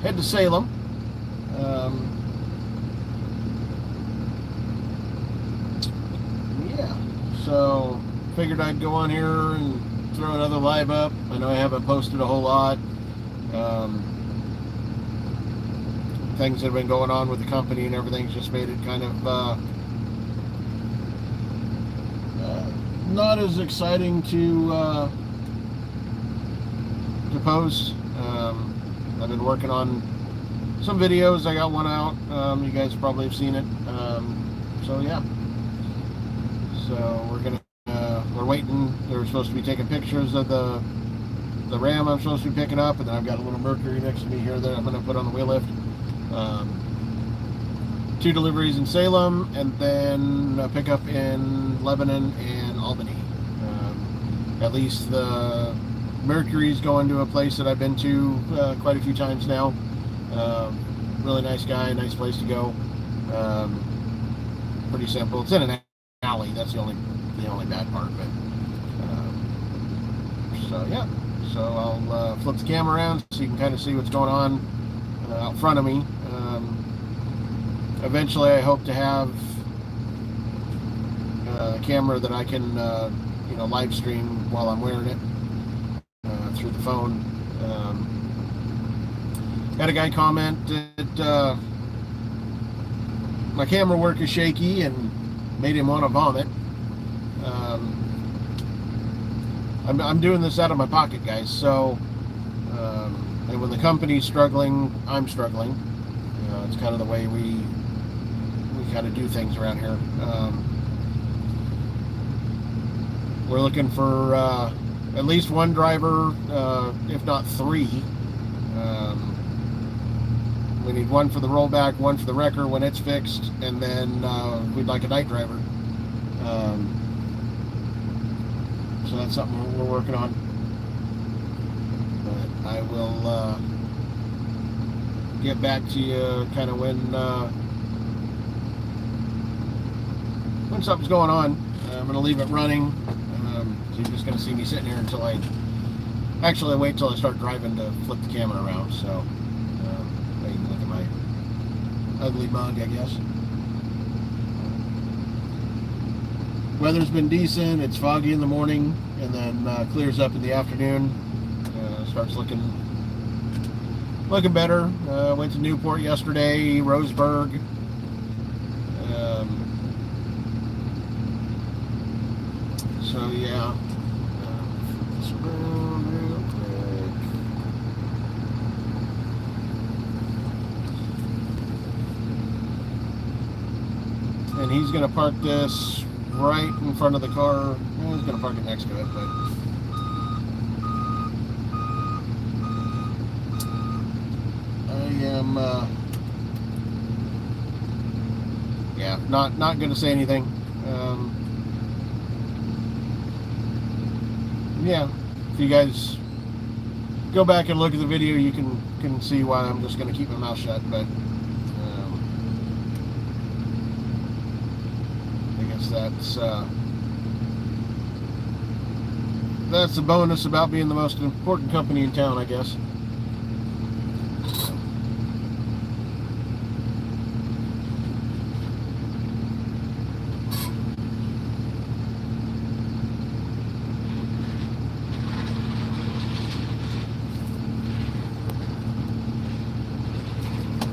head to Salem. Yeah, so figured I'd go on here and throw another live up. I know I haven't posted a whole lot. Things that have been going on with the company and everything's just made it kind of not as exciting to post. I've been working on some videos. I got one out. You guys probably have seen it. So yeah. So we're waiting. They're supposed to be taking pictures of the Ram I'm supposed to be picking up, and then I've got a little Mercury next to me here that I'm going to put on the wheel lift. 2 deliveries in Salem, and then a pickup in Lebanon and Albany. At least the Mercury's going to a place that I've been to quite a few times now. Really nice guy, nice place to go. Pretty simple. It's in an alley. That's the only bad part. But so yeah. So I'll flip the camera around so you can kind of see what's going on out front of me. Eventually, I hope to have a camera that I can live stream while I'm wearing it through the phone. Had a guy comment that my camera work is shaky and made him want to vomit. I'm doing this out of my pocket, guys, so and when the company's struggling, I'm struggling. It's kind of the way we kind of do things around here. We're looking for at least one driver, if not 3. We need one for the rollback, one for the wrecker when it's fixed, and then we'd like a night driver. So that's something we're working on. But I will get back to you kind of when something's going on. I'm going to leave it running. So you're just going to see me sitting here until I wait till I start driving to flip the camera around. So you can look at my ugly mug, I guess. Weather's been decent. It's foggy in the morning and then clears up in the afternoon. Starts looking better. Went to Newport yesterday, Roseburg. So yeah. This around real quick. And he's going to park this right in front of the car. Well, he's going to park it next to it, but I am yeah, not going to say anything. Yeah, if you guys go back and look at the video, you can see why I'm just going to keep my mouth shut. But I guess that's the bonus about being the most important company in town, I guess.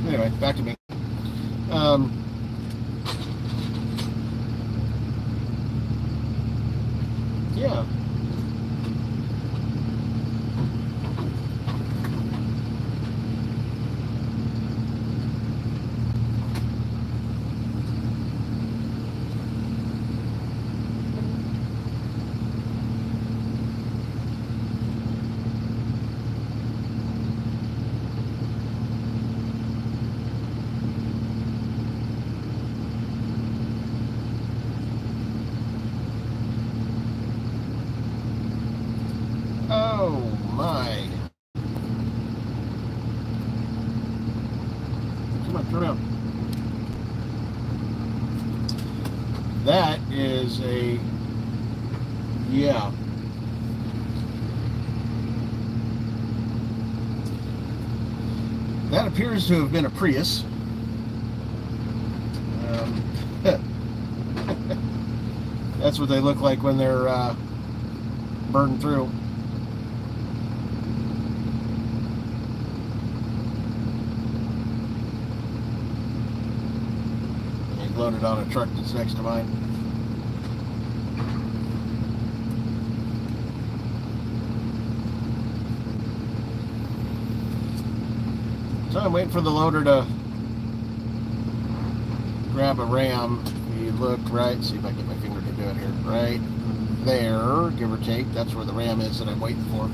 Anyway, back to me. Yeah. Oh my. Come on, turn around. That is a, yeah. That appears to have been a Prius. That's what they look like when they're burned through. They loaded on a truck that's next to mine. So I'm waiting for the loader to grab a ram. You look right, see if I can get my finger to do it here. Right there, give or take. That's where the ram is that I'm waiting for.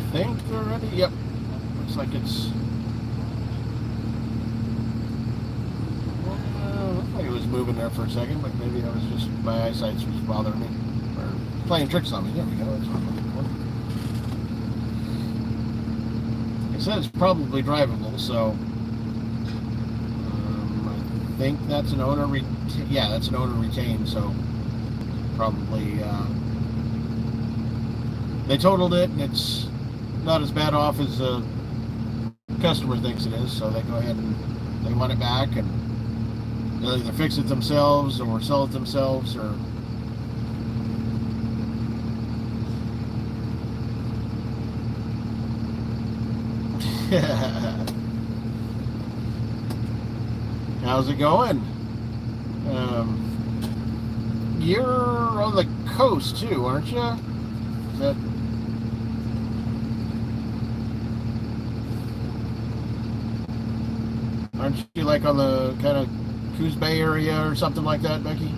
I think they're ready. Yep. Looks like it's. Looked like it was moving there for a second, but maybe I was just my eyesight was bothering me or playing tricks on me. There we go. That's what I'm looking for. It said it's probably drivable, so I think that's an owner. Yeah, that's an owner retained. So probably they totaled it, and it's not as bad off as the customer thinks it is, so they go ahead and they want it back, and they'll either fix it themselves or sell it themselves, or how's it going? You're on the coast too, aren't you? Is that Aren't you like on the kind of Coos Bay area or something like that, Becky?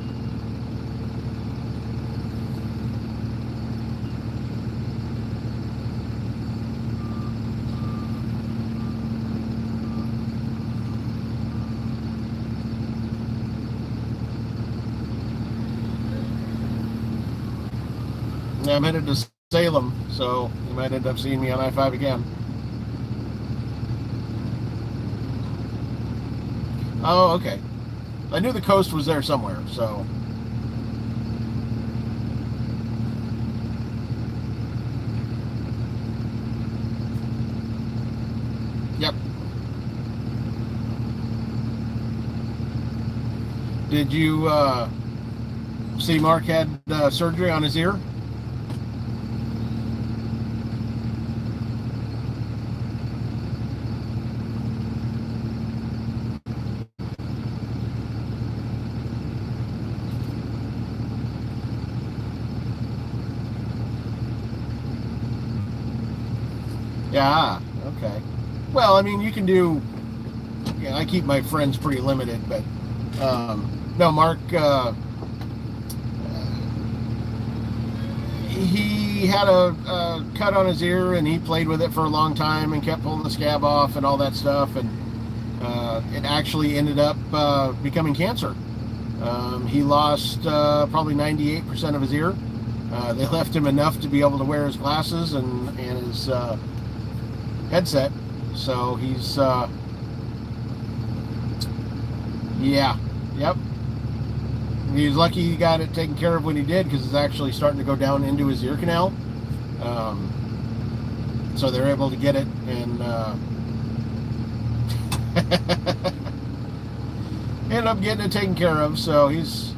Yeah, I'm headed to Salem, so you might end up seeing me on I-5 again. Oh, okay. I knew the coast was there somewhere, so. Yep. Did you see Mark had surgery on his ear? Yeah, okay. Well, I mean, you can do, yeah, I keep my friends pretty limited, but, no, Mark, he had a cut on his ear, and he played with it for a long time and kept pulling the scab off and all that stuff, and it actually ended up becoming cancer. He lost probably 98% of his ear. They left him enough to be able to wear his glasses and his headset, so he's yeah, yep, he was lucky he got it taken care of when he did, because it's actually starting to go down into his ear canal, so they're able to get it and end up getting it taken care of. So he's,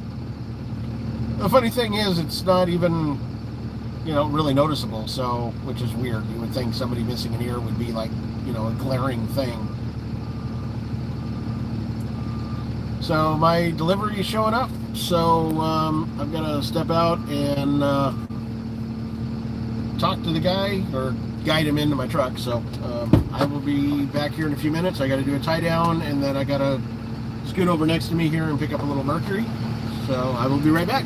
the funny thing is, it's not even, you know, really noticeable, so, which is weird. You would think somebody missing an ear would be like, you know, a glaring thing. So my delivery is showing up, so I'm gonna step out and talk to the guy, or guide him into my truck. So I will be back here in a few minutes. I gotta do a tie down, and then I gotta scoot over next to me here and pick up a little Mercury. So I will be right back.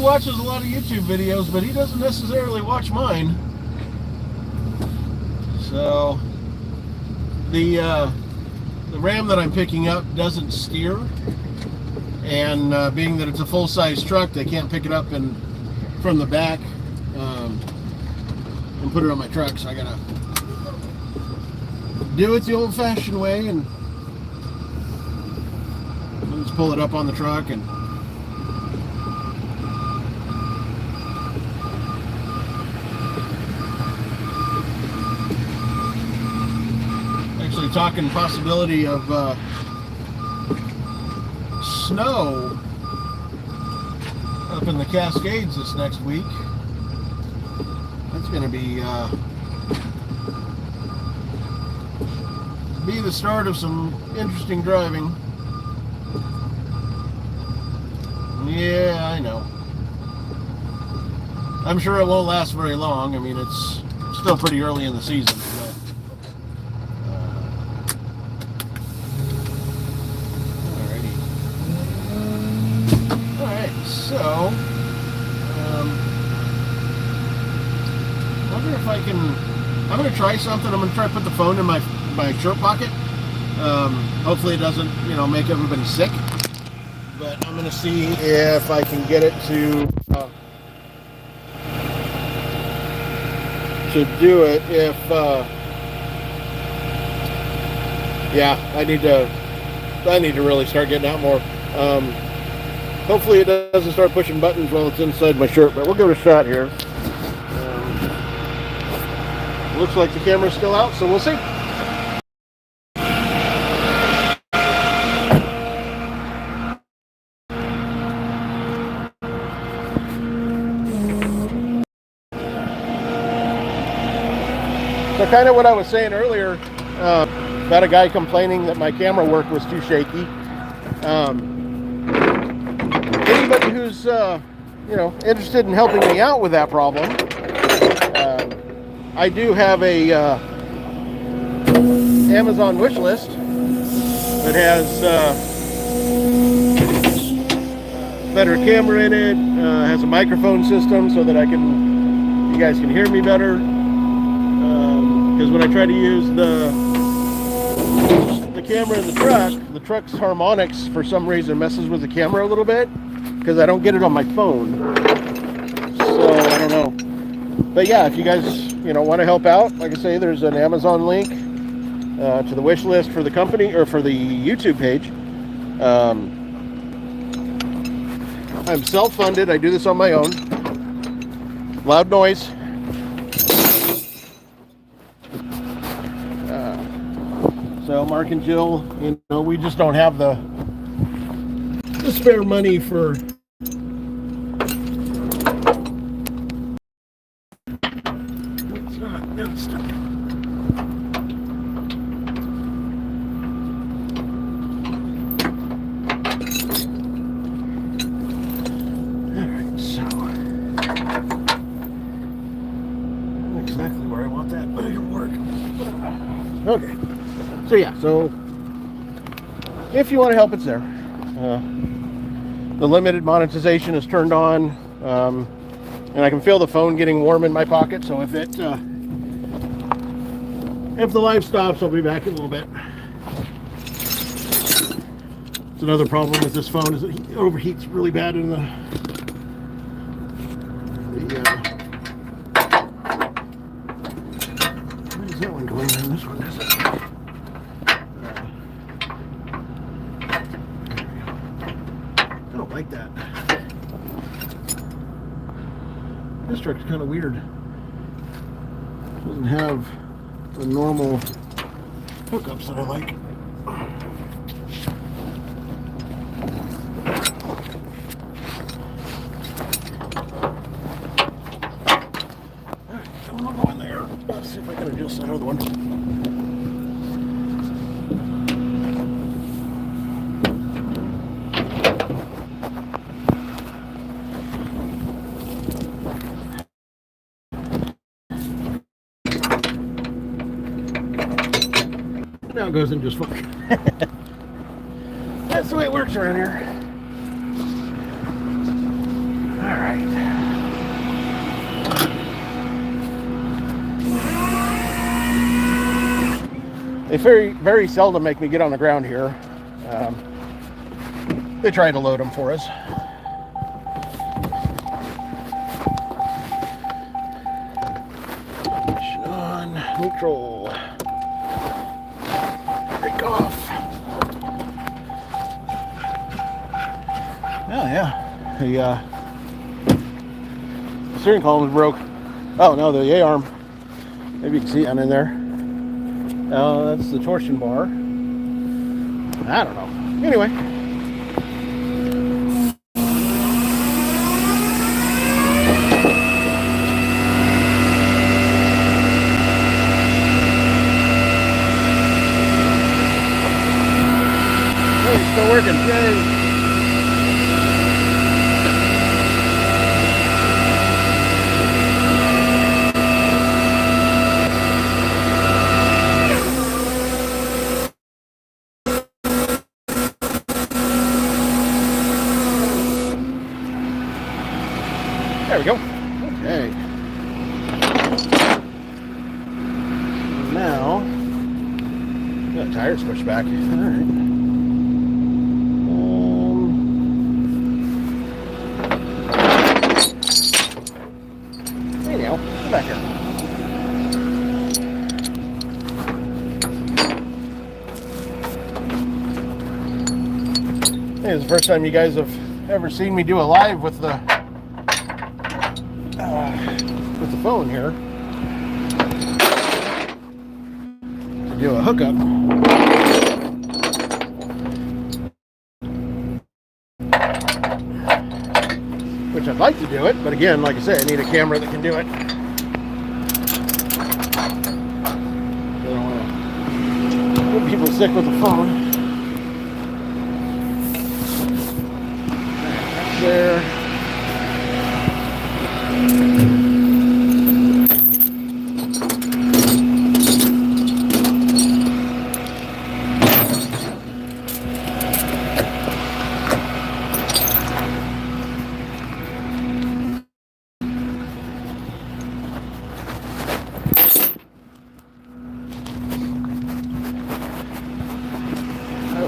watches a lot of YouTube videos, but he doesn't necessarily watch mine. So the Ram that I'm picking up doesn't steer, and being that it's a full-size truck, they can't pick it up from the back and put it on my truck, so I gotta do it the old-fashioned way and just pull it up on the truck. And actually talking possibility of snow up in the Cascades this next week. That's going to be the start of some interesting driving. Yeah, I know. I'm sure it won't last very long. I mean, it's still pretty early in the season. But, alrighty. Alright, so I wonder if I can. I'm going to try something. I'm going to try to put the phone in my shirt pocket. Hopefully it doesn't, make everybody sick. But I'm going to see if I can get it to do it. If yeah, I need to really start getting out more. Hopefully it doesn't start pushing buttons while it's inside my shirt. But we'll give it a shot here. Looks like the camera's still out, so we'll see. So kind of what I was saying earlier about a guy complaining that my camera work was too shaky. Anybody who's interested in helping me out with that problem, I do have a Amazon wish list that has better camera in it, has a microphone system so that you guys can hear me better. Because when I try to use the camera in the truck's harmonics for some reason messes with the camera a little bit because I don't get it on my phone. So I don't know. But yeah, if you guys want to help out, like I say, there's an Amazon link to the wish list for the company or for the YouTube page. I'm self-funded. I do this on my own. Loud noise. So Mark and Jill, we just don't have the spare money for what's not that's stuck. Alright, so not exactly where I want that, but it'll work. Okay. So yeah, so if you want to help, it's there. The limited monetization is turned on, and I can feel the phone getting warm in my pocket. So if the live stops, I'll be back in a little bit. It's another problem with this phone is it overheats really bad in the where is that one going? And this one doesn't. Like that. This truck's kind of weird. Doesn't have the normal hookups that I like. Alright, so we'll go in there. Let's see if I can adjust that other one. Now it goes in just fine. That's the way it works around here. right. They very seldom make me get on the ground here. They try to load them for us. On neutral. Break off. Oh yeah, the steering column is broke. Oh no, the A-arm. Maybe you can see it in there. Oh, that's the torsion bar. I don't know. Anyway. Hey, it's still working. Yay. There we go. Okay. Now, got tires pushed back. All right. There you go. Come back here. This is the first time you guys have ever seen me do a live with the phone here to do a hookup. Which I'd like to do it, but again, like I said, I need a camera that can do it. I don't want to put people sick with the phone. That's there.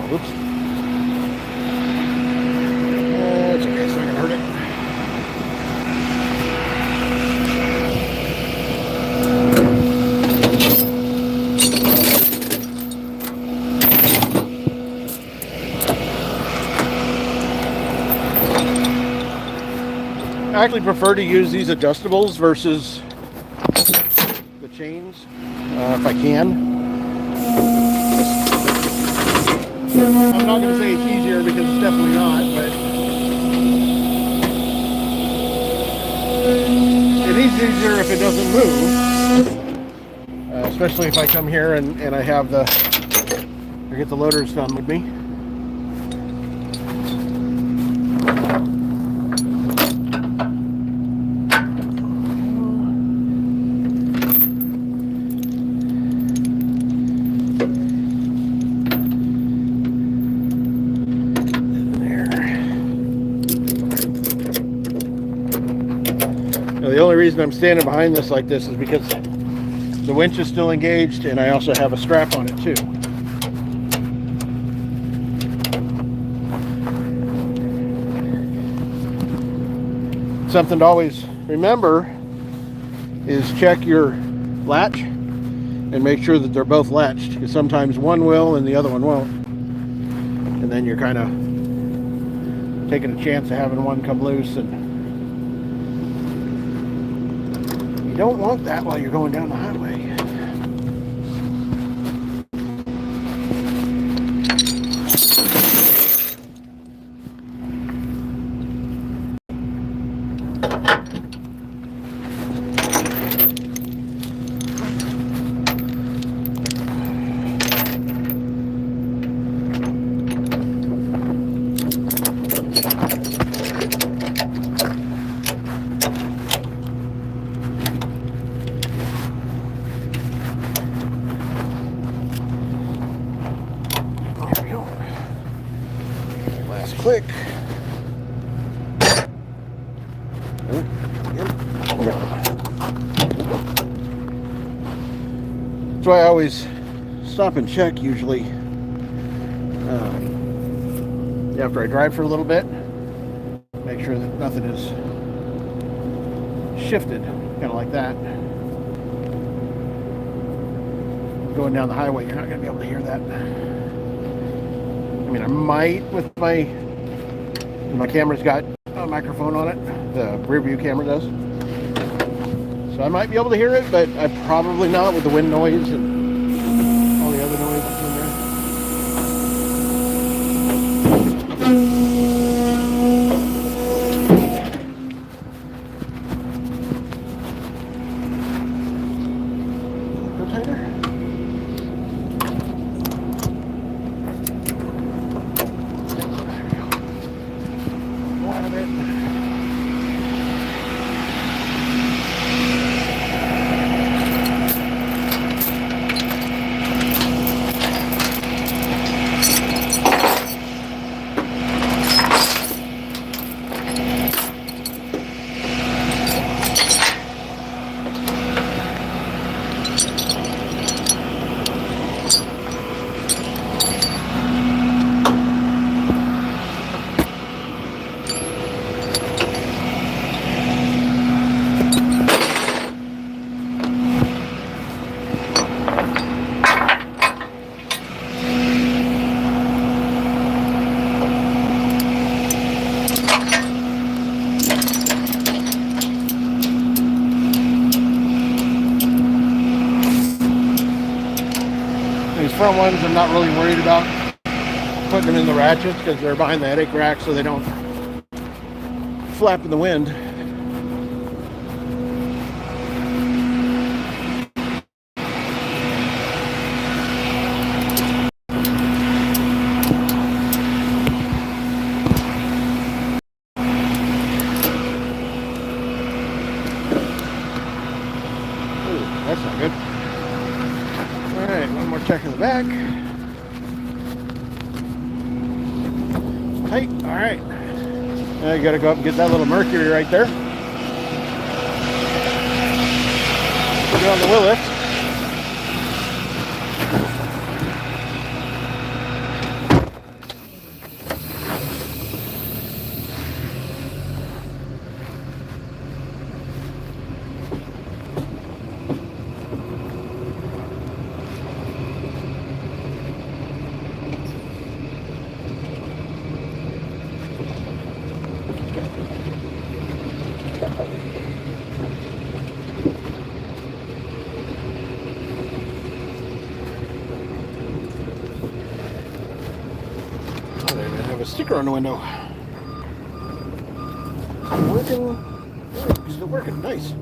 Oops. It's okay, it's not gonna hurt it. I actually prefer to use these adjustables versus the chains, if I can. I'm not going to say it's easier because it's definitely not, but it is easier if it doesn't move, especially if I come here and I have I get the loaders done with me. The only reason I'm standing behind this like this is because the winch is still engaged and I also have a strap on it too. Something to always remember is check your latch and make sure that they're both latched, because sometimes one will and the other one won't. And then you're kind of taking a chance of having one come loose, and you don't want that while you're going down the highway. Click. why I always stop and check usually after I drive for a little bit. Make sure that nothing is shifted, kind of like that. Going down the highway, you're not going to be able to hear that. I mean, I might with my camera's got a microphone on it. The rear view camera does. So I might be able to hear it, but I probably not with the wind noise and all the other noise that's in there. Go tighter. Front ones I'm not really worried about putting them in the ratchets because they're behind the headache rack so they don't flap in the wind. Ooh, that's not good. Alright, one more check in the back. Tight. Alright. Now you gotta go up and get that little Mercury right there. Put it on the wheel lift. Sticker on the window. Is it working? Nice.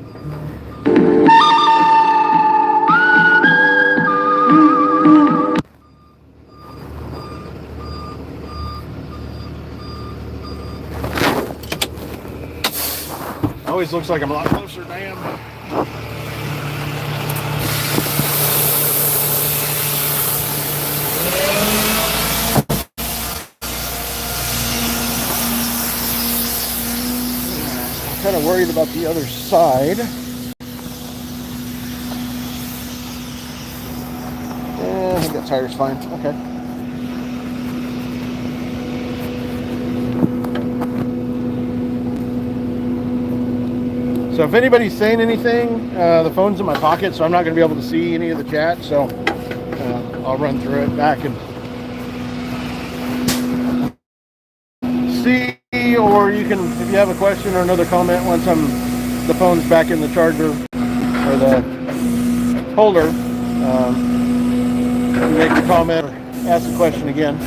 Always looks like I'm a lot closer than I am. Kind of worried about the other side. Yeah, I think that tire's fine. Okay. So if anybody's saying anything, the phone's in my pocket, so I'm not going to be able to see any of the chat. So I'll run through it back and see. Or you can, if you have a question or another comment once the phone's back in the charger or the holder, you make a comment or ask a question again.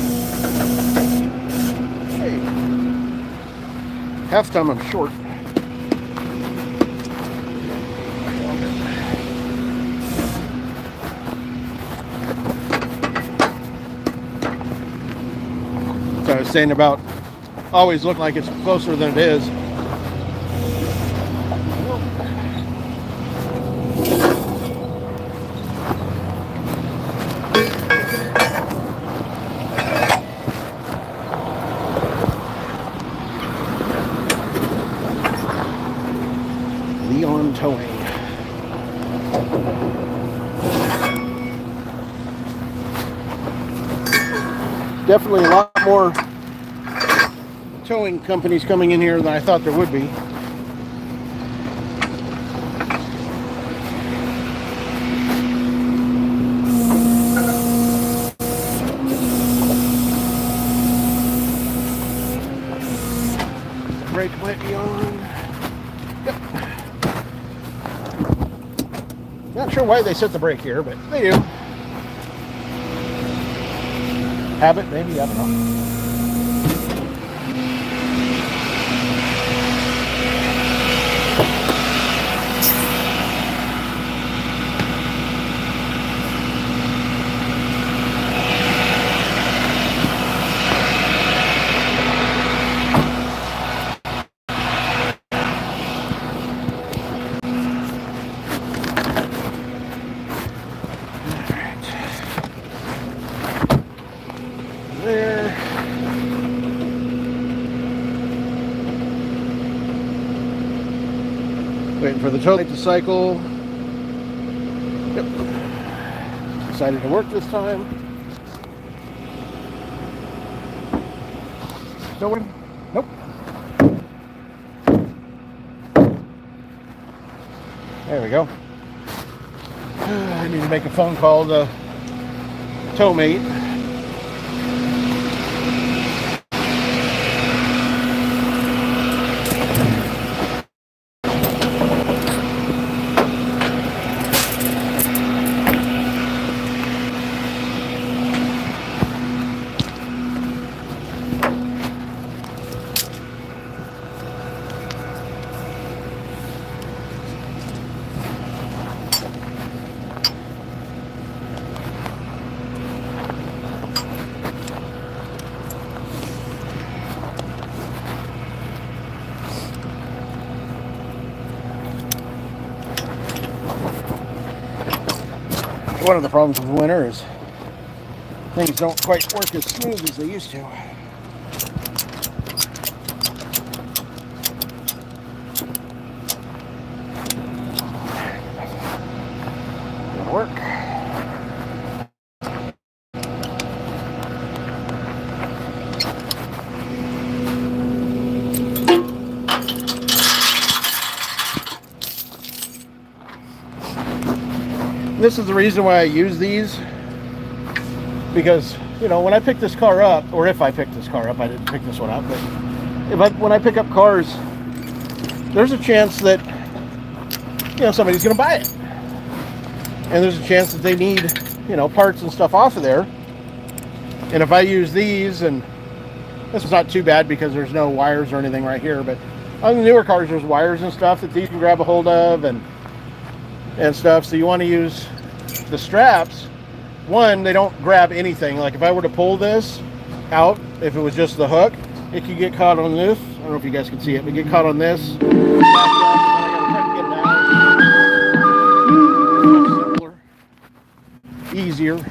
Hey, half time I'm short. So I was saying about always look like it's closer than it is. Towing. Definitely a lot more towing companies coming in here than I thought there would be. Brake might be on. Yep. Not sure why they set the brake here, but they do. Habit, maybe, I don't know. There. Waiting for the tow light to cycle. Yep. Decided to work this time. Still working? Nope. There we go. I need to make a phone call to tow mate. One of the problems with winter is things don't quite work as smooth as they used to. It'll work. This is the reason why I use these, because, you know, when I pick this car up, or if I pick this car up, I didn't pick this one up, but when I pick up cars, there's a chance that, you know, somebody's going to buy it. And there's a chance that they need, you know, parts and stuff off of there. And if I use these, and this is not too bad because there's no wires or anything right here, but on the newer cars, there's wires and stuff that these can grab a hold of and stuff. So you want to use the straps. One, they don't grab anything. Like if I were to pull this out, if it was just the hook, it could get caught on this. I don't know if you guys can see it, but get caught on this. Simpler, easier.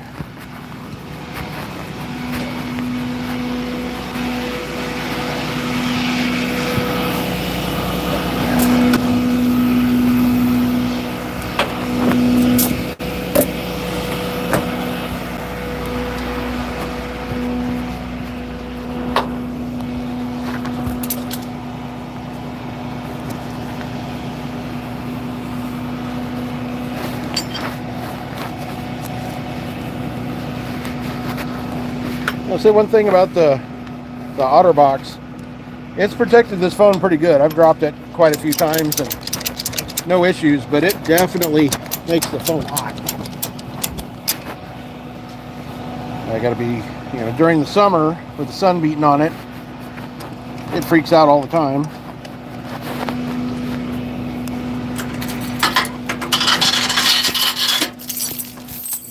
I'll say one thing about the OtterBox. It's protected this phone pretty good. I've dropped it quite a few times and no issues, but it definitely makes the phone hot. I gotta be, you know, during the summer with the sun beating on it, it freaks out all the time.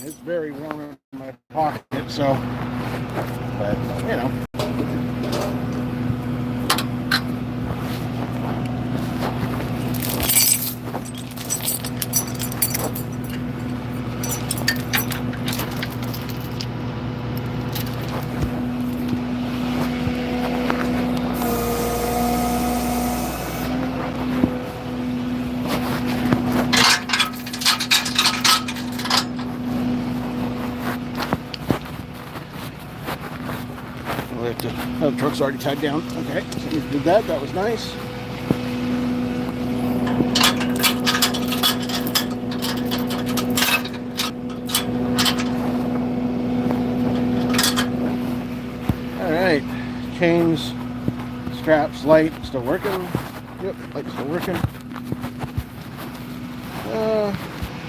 It's very warm in my pocket, so, but, you know. check the, oh, the truck's already tied down. Okay, so we did that. That was nice. All right, chains, straps, light, still working. Yep, light's still working.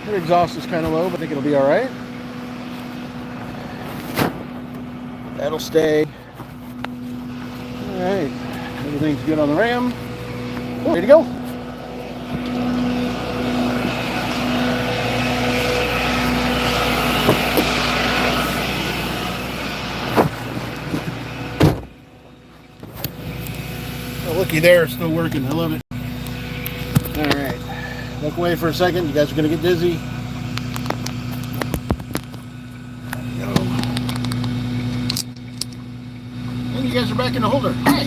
The exhaust is kind of low, but I think it'll be all right. That'll stay. All right, everything's good on the ram. Ready to go. Oh, looky there, still working. I love it. All right, look away for a second. You guys are gonna get dizzy. You guys are back in the holder. Hi.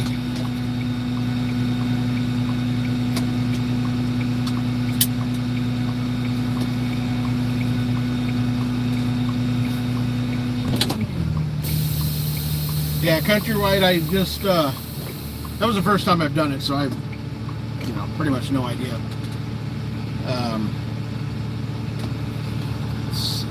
Yeah, countrywide, I just, that was the first time I've done it, so I've, you know, pretty much no idea. Let's see.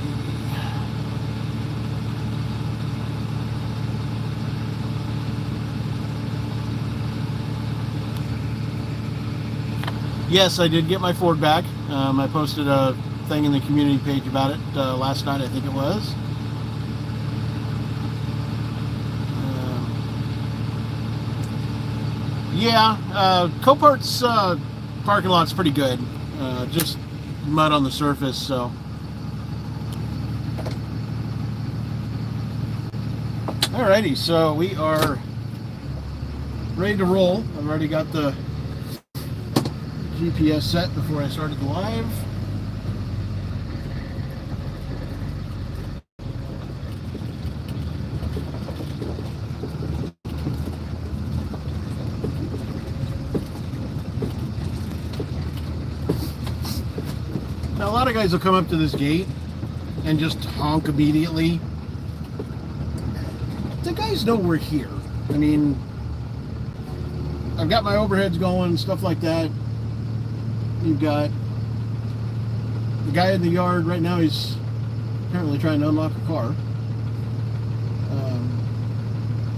Yes, I did get my Ford back. I posted a thing in the community page about it last night, I think it was. Yeah, Copart's parking lot's pretty good. Just mud on the surface, so. Alrighty, so we are ready to roll. I've already got the GPS set before I started the live. Now, a lot of guys will come up to this gate and just honk immediately. The guys know we're here. I mean, I've got my overheads going, stuff like that. You've got the guy in the yard right now. He's apparently trying to unlock a car.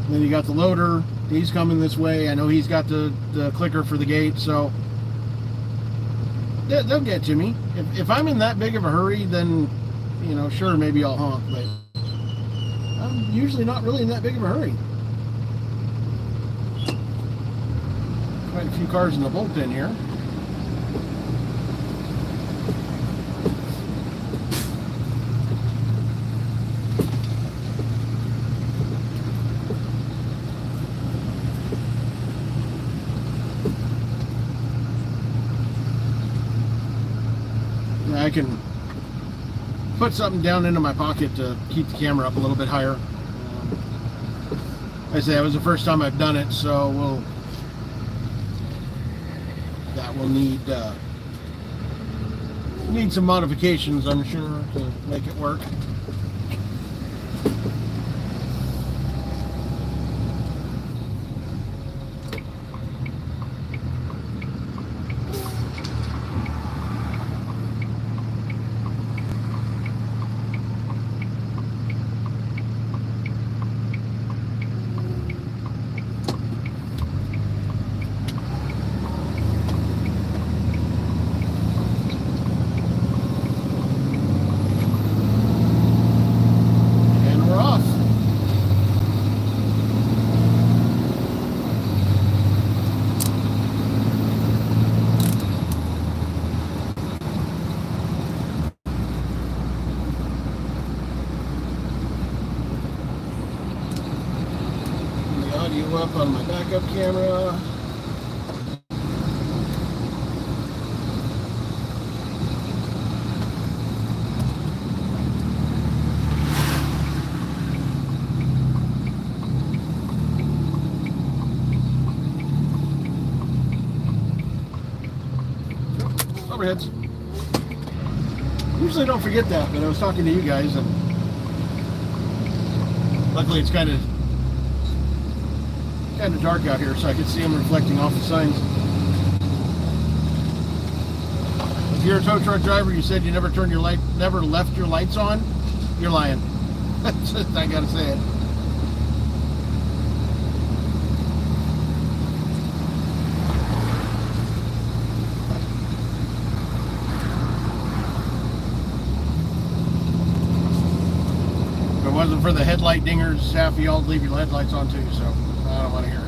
Then you got the loader. He's coming this way. I know he's got the clicker for the gate, so they'll get to me. If I'm in that big of a hurry, then, you know, sure, maybe I'll honk, but I'm usually not really in that big of a hurry. Quite a few cars in the bullpen here. I can put something down into my pocket to keep the camera up a little bit higher. Like I say, that was the first time I've done it, so that will need some modifications, I'm sure, to make it work. Up on my backup camera. Overheads. Usually don't forget that, but I was talking to you guys, and luckily it's kind of kind of dark out here, so I could see them reflecting off the signs. If you're a tow truck driver, you said you never left your lights on, you're lying. I gotta say it. If it wasn't for the headlight dingers, half of y'all would leave your headlights on too, so I don't want to hear it.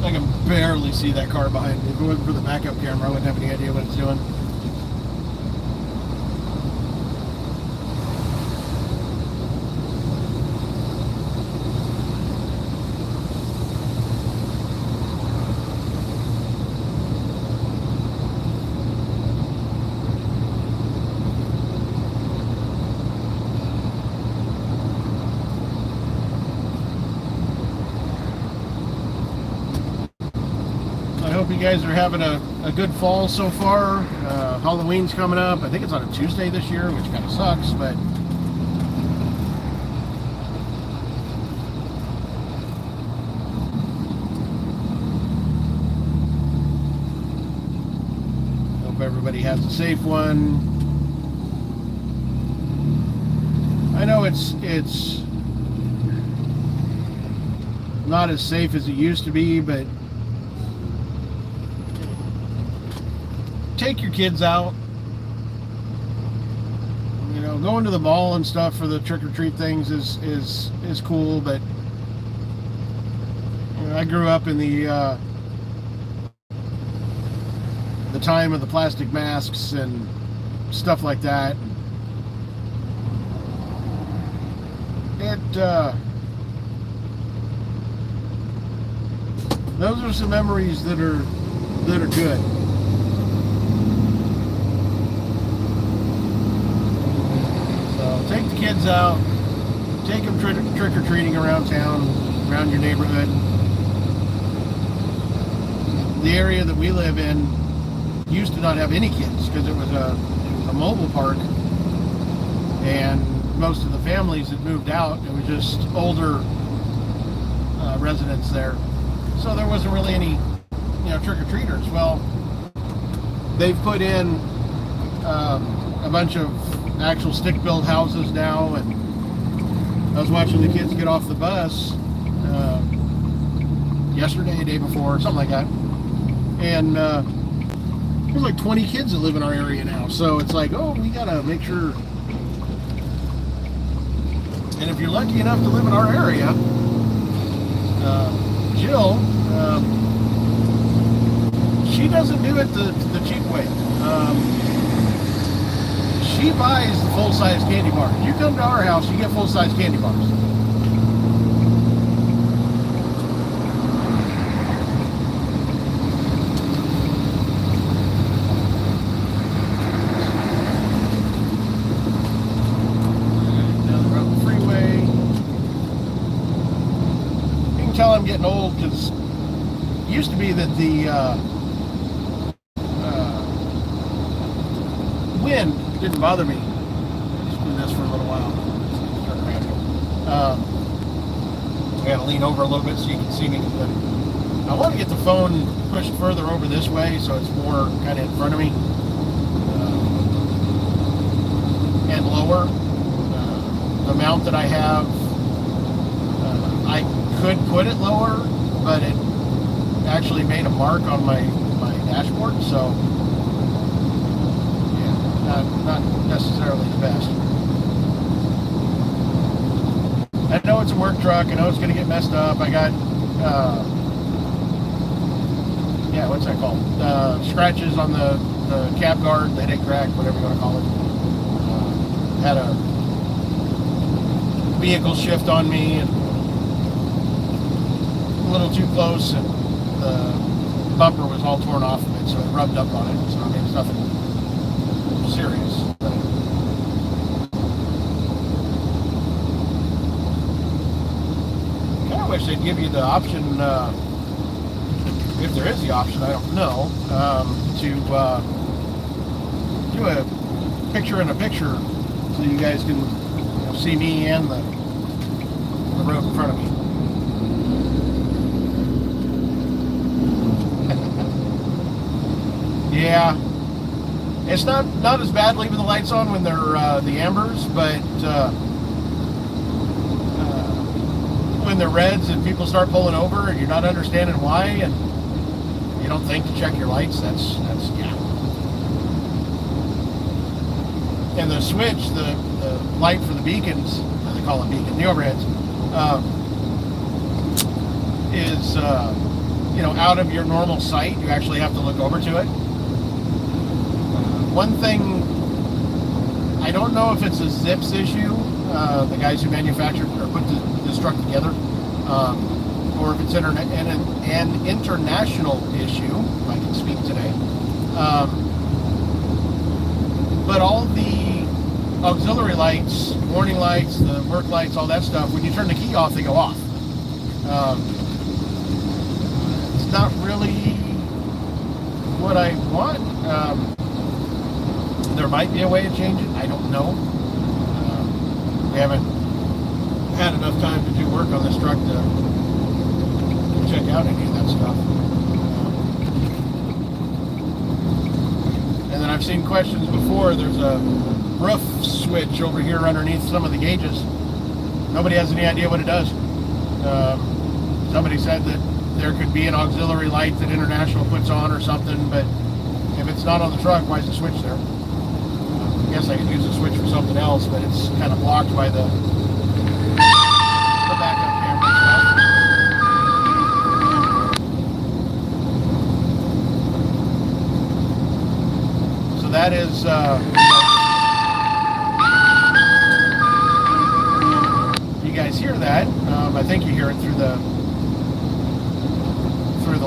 I can barely see that car behind me. If it wasn't for the backup camera, I wouldn't have any idea what it's doing. I hope you guys are having a good fall so far. Halloween's coming up. I think it's on a Tuesday this year, which kind of sucks, but hope everybody has a safe one. I know it's not as safe as it used to be, but take your kids out. You know, going to the mall and stuff for the trick-or-treat things is cool, but you know, I grew up in the time of the plastic masks and stuff like that. Those are some memories that are good. Take the kids out, take them trick-or-treating around town, around your neighborhood. The area that we live in used to not have any kids because it was a mobile park, and most of the families had moved out. It was just older residents there, so there wasn't really any, you know, trick-or-treaters. Well, they've put in a bunch of actual stick-built houses now, and I was watching the kids get off the bus yesterday, day before, something like that, and there's like 20 kids that live in our area now, so it's like, oh, we gotta make sure. And if you're lucky enough to live in our area, Jill, she doesn't do it the cheap way. She buys the full-size candy bars. You come to our house, you get full-size candy bars. Now they're on the freeway. You can tell I'm getting old because it used to be that the wind didn't bother me. Just do this for a little while. I gotta lean over a little bit so you can see me. But I want to get the phone pushed further over this way so it's more kind of in front of me and lower. The mount that I have, I could put it lower, but it actually made a mark on my dashboard, so not necessarily the best. I know it's a work truck. I know it's going to get messed up. I got, what's that called? Scratches on the cab guard, the headache crack, whatever you want to call it. Had a vehicle shift on me and a little too close, and the bumper was all torn off of it, so it rubbed up on it. So I mean, it's nothing serious. I kind of wish they'd give you the option, if there is the option, I don't know, to do a picture-in-a-picture so you guys can see me and the road in front of me. Yeah, it's not as bad leaving the lights on when they're the ambers, but when they're reds and people start pulling over and you're not understanding why and you don't think to check your lights, that's yeah. And the switch, the light for the beacons, they call it beacon, the overheads, is out of your normal sight. You actually have to look over to it. One thing, I don't know if it's a zips issue, the guys who manufactured or put this truck together, or if it's an international issue, if I can speak today. But all the auxiliary lights, warning lights, the work lights, all that stuff, when you turn the key off, they go off. It's not really what I want. There might be a way to change it. I don't know. We haven't had enough time to do work on this truck to check out any of that stuff. And then I've seen questions before. There's a roof switch over here underneath some of the gauges. Nobody has any idea what it does. Somebody said that there could be an auxiliary light that International puts on or something, but if it's not on the truck, why is the switch there? I guess I could use the switch for something else, but it's kind of blocked by the backup camera stuff. So that is you guys hear that? I think you hear it through the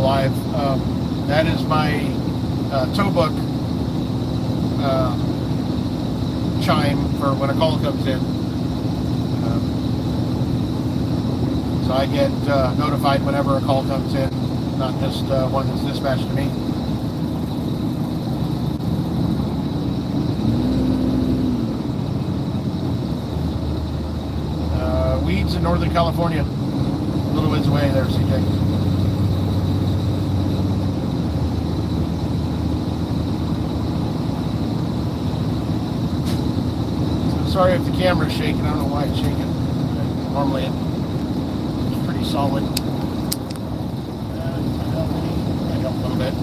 live. That is my tow book chime for when a call comes in. So I get notified whenever a call comes in, not just one that's dispatched to me. Weeds in Northern California, a little ways away there, CJ. Sorry if the camera's shaking. I don't know why it's shaking. Normally it's pretty solid. I help a little bit.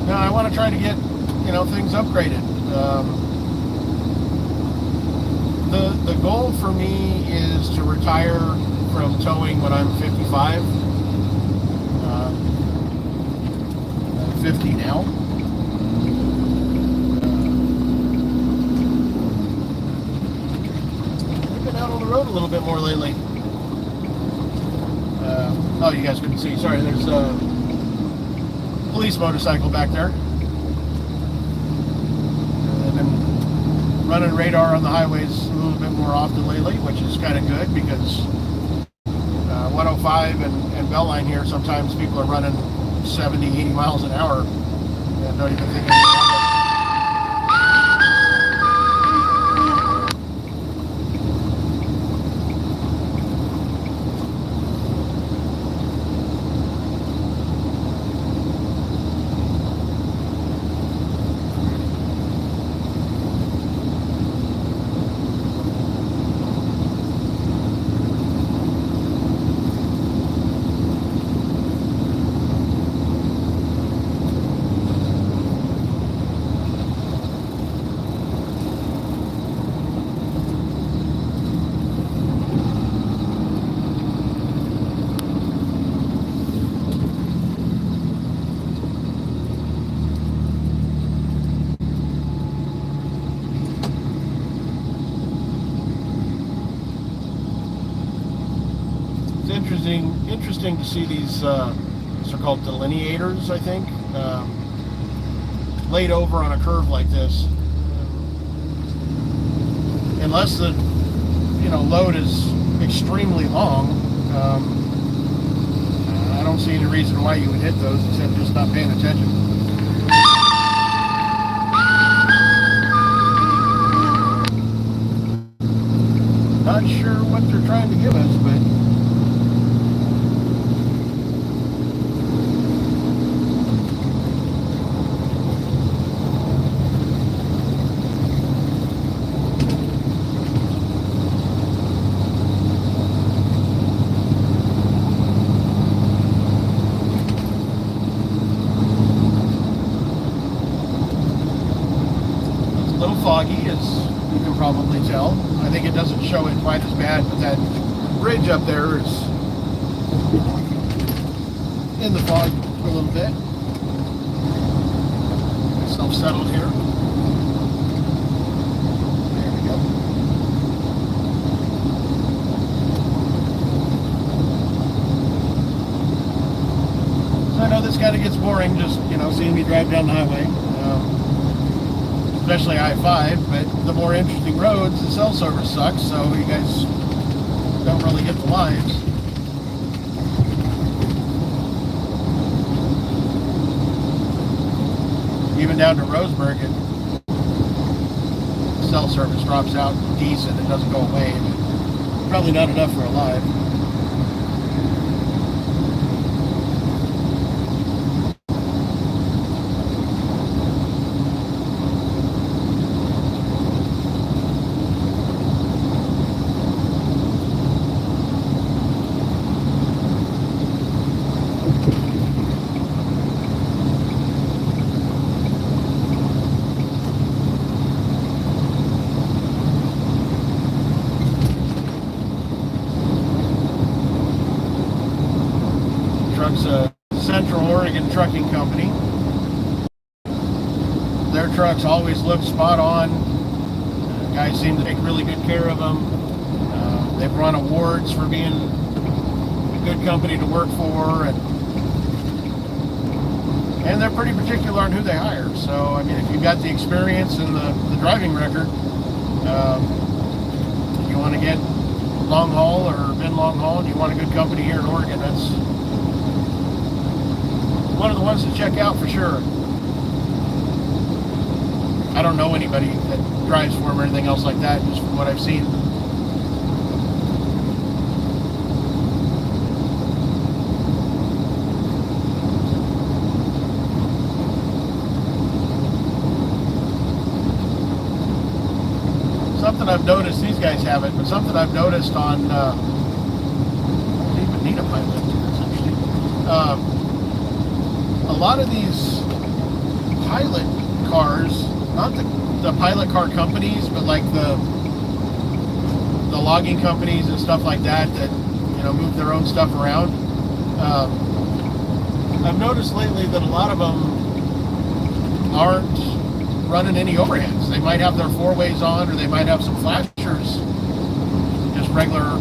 Now I want to try to get things upgraded. The goal for me is to retire from towing when I'm 55. I'm 50 now. Road a little bit more lately. Oh, you guys couldn't see. Sorry, there's a police motorcycle back there. I've been running radar on the highways a little bit more often lately, which is kind of good because 105 and Belline here, sometimes people are running 70, 80 miles an hour and don't even think anything about it. Interesting to see these so-called delineators, I think, laid over on a curve like this. Unless the load is extremely long, I don't see any reason why you would hit those except just not paying attention. not sure what they're trying to give us, but foggy, as you can probably tell. I think it doesn't show it quite as bad, but that bridge up there is in the fog a little bit. Self-settled here. There we go. So I know this kind of gets boring, just, seeing me drive down the highway. Especially I-5, but the more interesting roads, the cell service sucks, so you guys don't really get the lives. Even down to Roseburg, cell service drops out decent. It doesn't go away, but probably not enough for a live. A Central Oregon trucking company. Their trucks always look spot on. Guys seem to take really good care of them. They've won awards for being a good company to work for, and they're pretty particular on who they hire. So, I mean, if you've got the experience and the driving record, you want to get long haul or been long haul, and you want a good company here in Oregon, that's one of the ones to check out for sure. I don't know anybody that drives for them or anything else like that, just from what I've seen. Something I've noticed, these guys haven't, but something I've noticed on, I don't even need a pilot, essentially. A lot of these pilot cars, not the pilot car companies, but like the logging companies and stuff like that move their own stuff around. I've noticed lately that a lot of them aren't running any overheads. They might have their four-ways on, or they might have some flashers, just regular,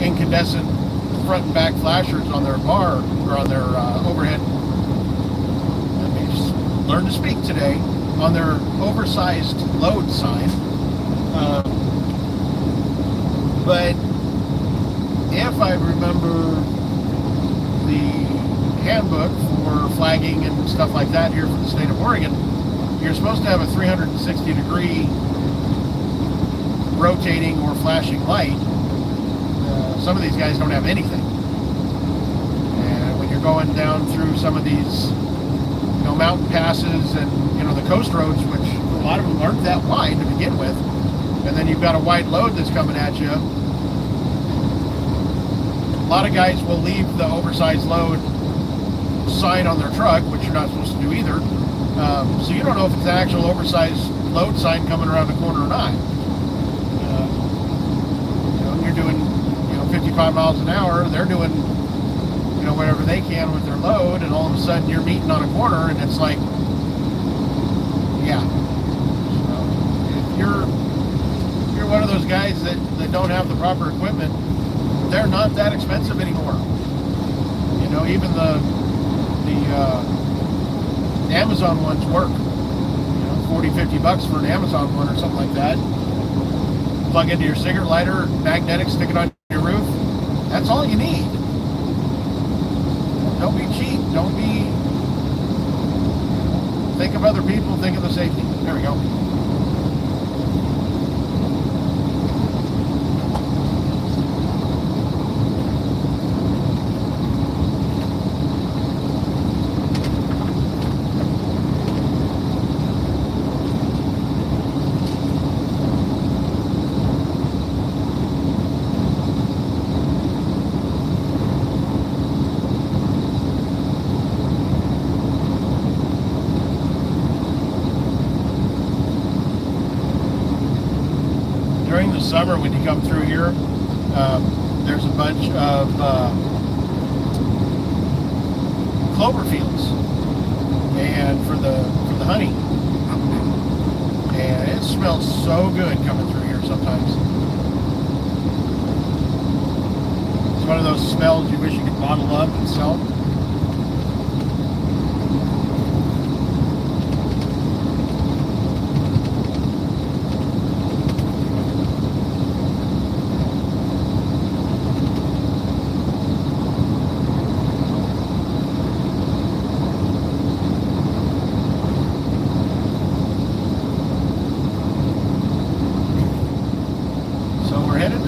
incandescent front and back flashers on their bar or on their overhead. They just learned to speak today on their oversized load sign. But if I remember the handbook for flagging and stuff like that here for the state of Oregon, you're supposed to have a 360-degree rotating or flashing light. Some of these guys don't have anything. And when you're going down through some of these, mountain passes and, the coast roads, which a lot of them aren't that wide to begin with, and then you've got a wide load that's coming at you, a lot of guys will leave the oversized load sign on their truck, which you're not supposed to do either. So you don't know if it's an actual oversized load sign coming around the corner or not. You're doing 55 miles an hour, they're doing, whatever they can with their load, and all of a sudden you're meeting on a corner, and it's like, yeah. If you're one of those guys that don't have the proper equipment, they're not that expensive anymore. Even the Amazon ones work. 40-50 bucks for an Amazon one or something like that. Plug into your cigarette lighter, magnetic, stick it on your roof. That's all you need. Don't be cheap. Don't be... Think of other people. Think of the safety. There we go. summer when you come through here, there's a bunch of clover fields, and for the honey, and it smells so good coming through here sometimes. It's one of those smells you wish you could bottle up and sell.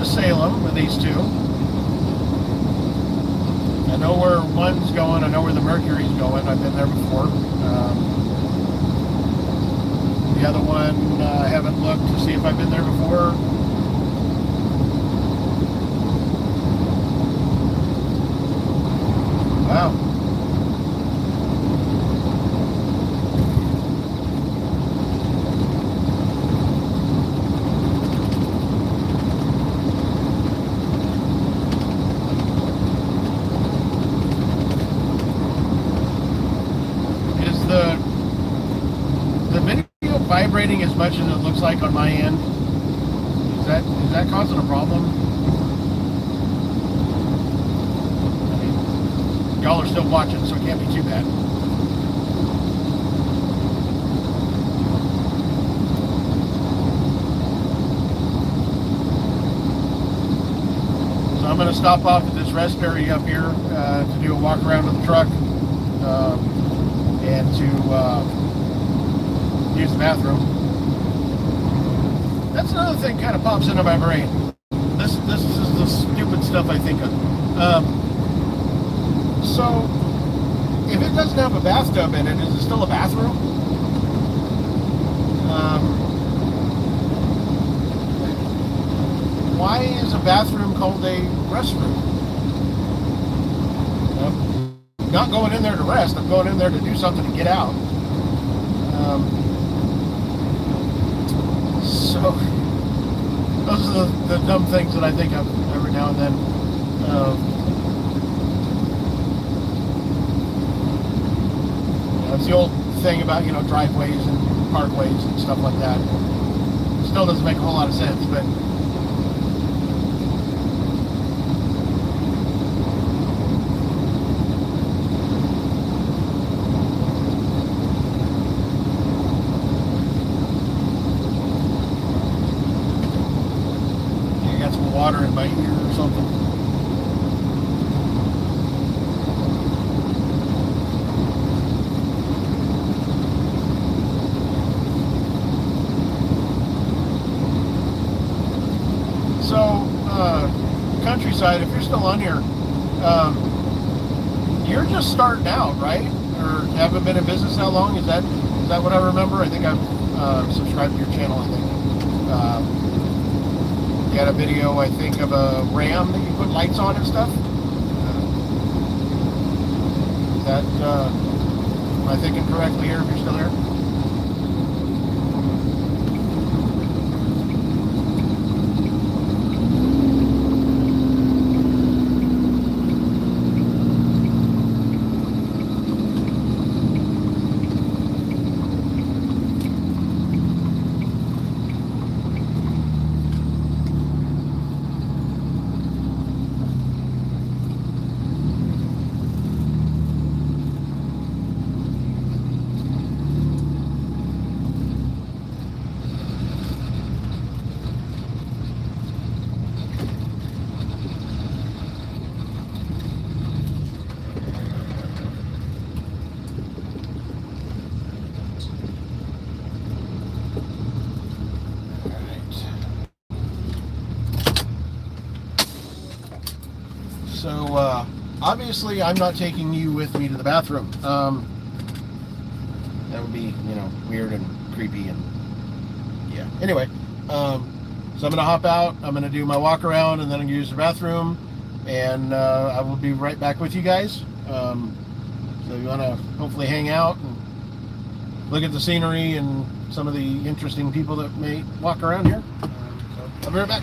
Salem with these two. I know where one's going. I know where the Mercury's going. I've been there before. The other one, I haven't looked to see if I've been there before. Wow. The video vibrating as much as it looks like on my end? Is that causing a problem? I mean, y'all are still watching, so it can't be too bad. So I'm going to stop off at this rest area up here to do a walk around with the truck. And to use the bathroom. That's another thing kind of pops into my brain. This is the stupid stuff I think of. So, if it doesn't have a bathtub in it, is it still a bathroom? Why is a bathroom called a restroom? Not going in there to rest. I'm going in there to do something to get out. So those are the dumb things that I think of every now and then. It's the old thing about, driveways and parkways and stuff like that. Still doesn't make a whole lot of sense, but water in my ear or something. So, countryside, if you're still on here, you're just starting out, right? Or haven't been in business that long? Is that what I remember? I think I've subscribed to your channel, I think. You had a video, I think, of a Ram that you put lights on and stuff. Am I thinking correctly here, if you're still here? So, obviously, I'm not taking you with me to the bathroom. That would be, weird and creepy and, yeah. Anyway, so I'm going to hop out. I'm going to do my walk around, and then I'm going to use the bathroom, and I will be right back with you guys. So if you want to hopefully hang out and look at the scenery and some of the interesting people that may walk around here. So I'll be right back.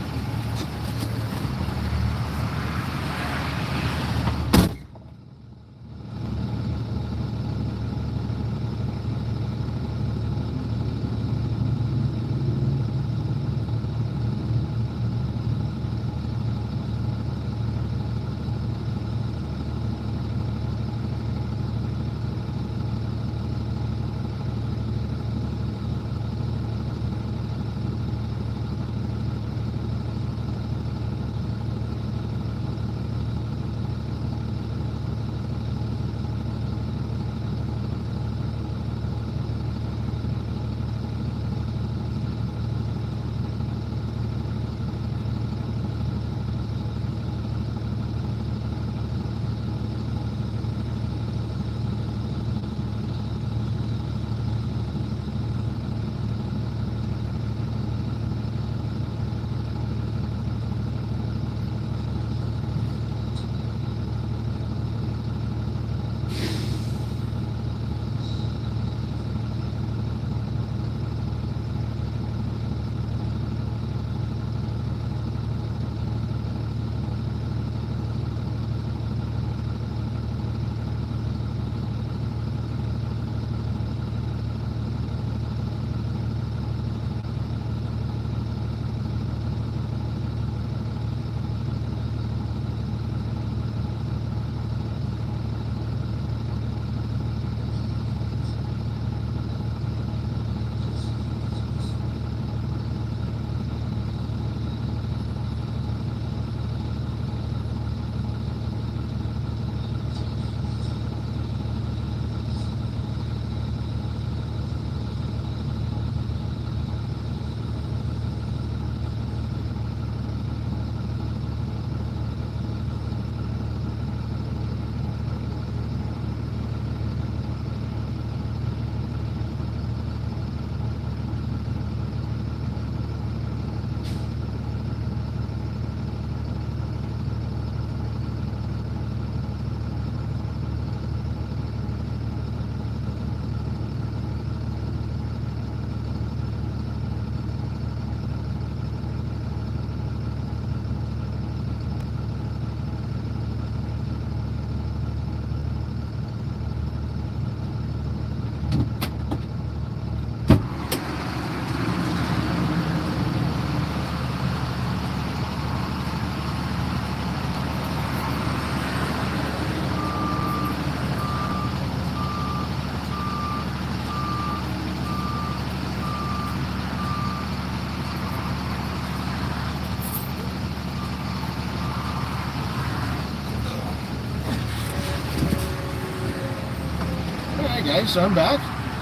Alright guys, so I'm back.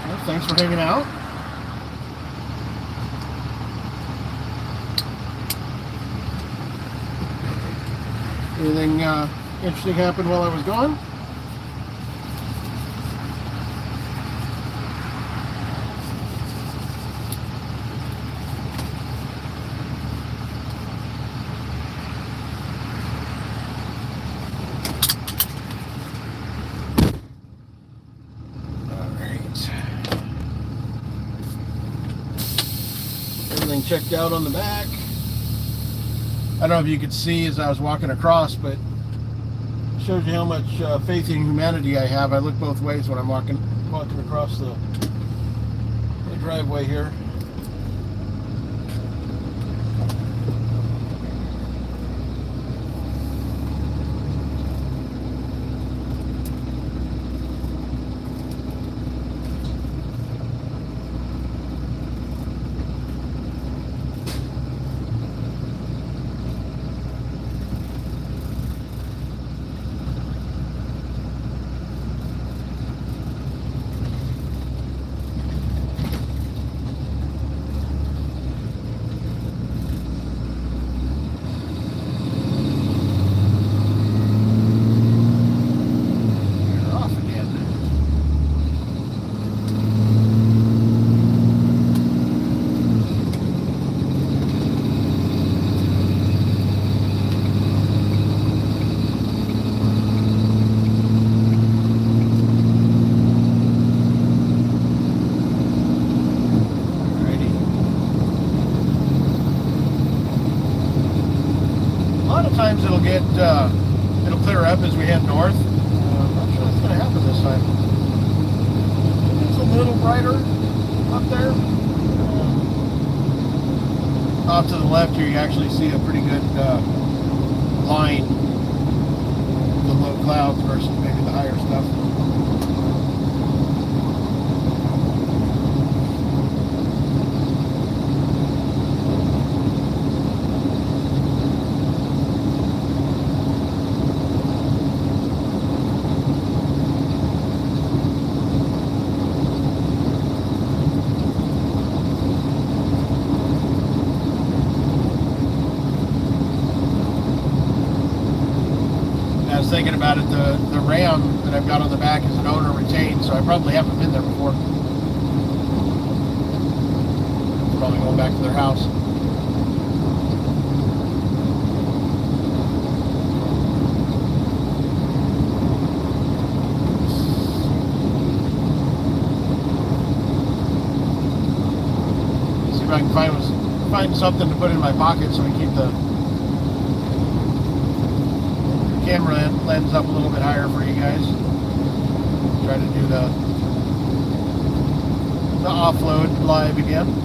Well, thanks for hanging out. Anything interesting happened while I was gone? Everything checked out on the back. I don't know if you could see as I was walking across, but it shows you how much faith in humanity I have. I look both ways when I'm walking across the driveway here. it'll clear up as we head north. I'm not sure that's going to happen this time. It's a little brighter up there. Off to the left here, you actually see a pretty good line of the low clouds versus maybe the higher stuff. Thinking about it, the Ram that I've got on the back is an owner retained, so I probably haven't been there before. Probably going back to their house. See if I can find something to put in my pocket so we keep the camera lens up a little bit higher for you guys. Try to do the offload live again.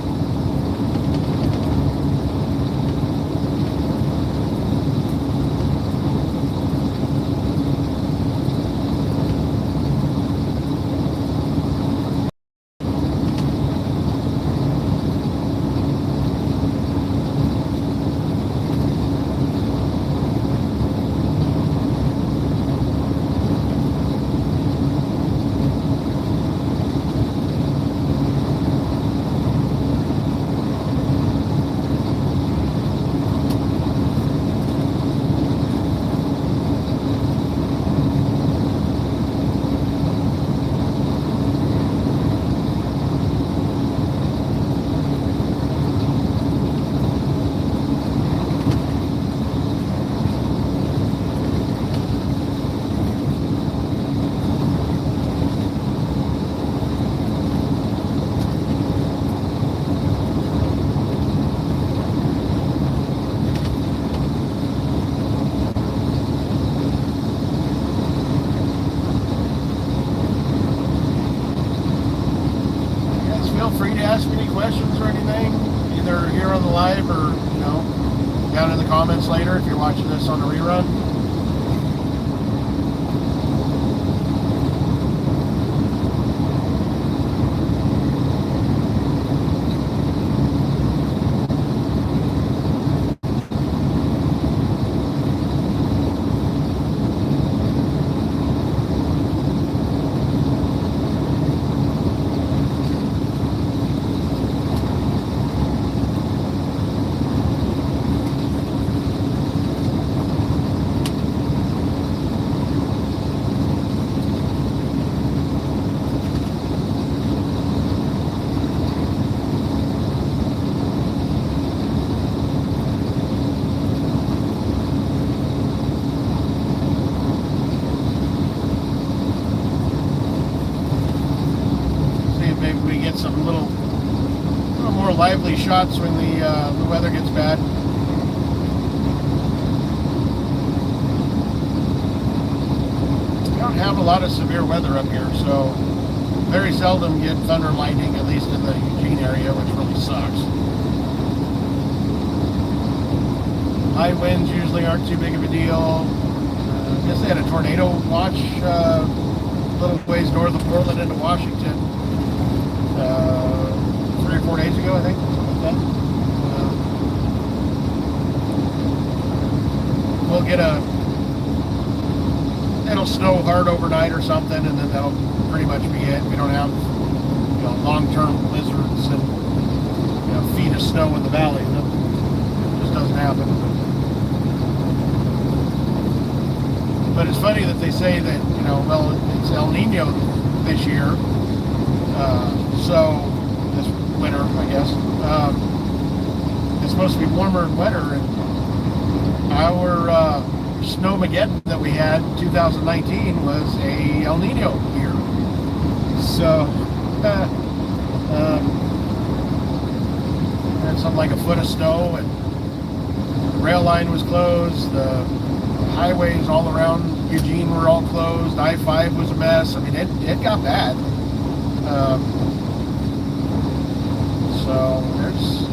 Ask me any questions or anything, either here on the live or, down in the comments later if you're watching this on a rerun. Some little more lively shots when the weather gets bad. We don't have a lot of severe weather up here, so very seldom get thunder and lightning, at least in the Eugene area, which really sucks. High winds usually aren't too big of a deal. I guess they had a tornado watch a little ways north of Portland into Washington. 3 or 4 days ago, I think, something like that. We'll get it'll snow hard overnight or something, and then that'll pretty much be it. We don't have, long-term blizzards and, feet of snow in the valley. It just doesn't happen. But it's funny that they say that, well, it's El Nino this year. So this winter, I guess, it's supposed to be warmer and wetter, and our Snowmageddon that we had in 2019 was a El Nino year. So had something like a foot of snow, and the rail line was closed, the highways all around Eugene were all closed. I-5 was a mess. I mean, it got bad. So there's,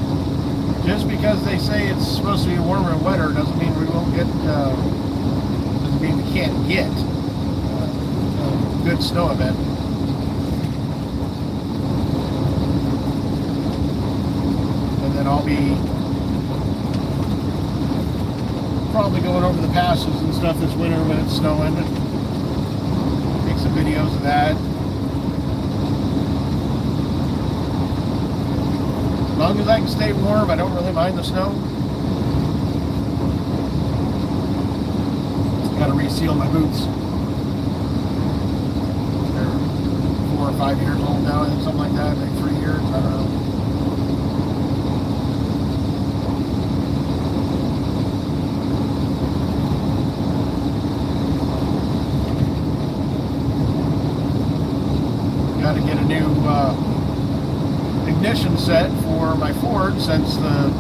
just because they say it's supposed to be warmer and wetter doesn't mean we won't get, doesn't mean we can't get a good snow event. And then I'll be probably going over the passes and stuff this winter when it's snowing. Take some videos of that. As long as I can stay warm, I don't really mind the snow. Got to reseal my boots. They're 4 or 5 years old now, I think, something like that. Maybe 3 years, I don't know. Got to get a new ignition set for my Ford, since the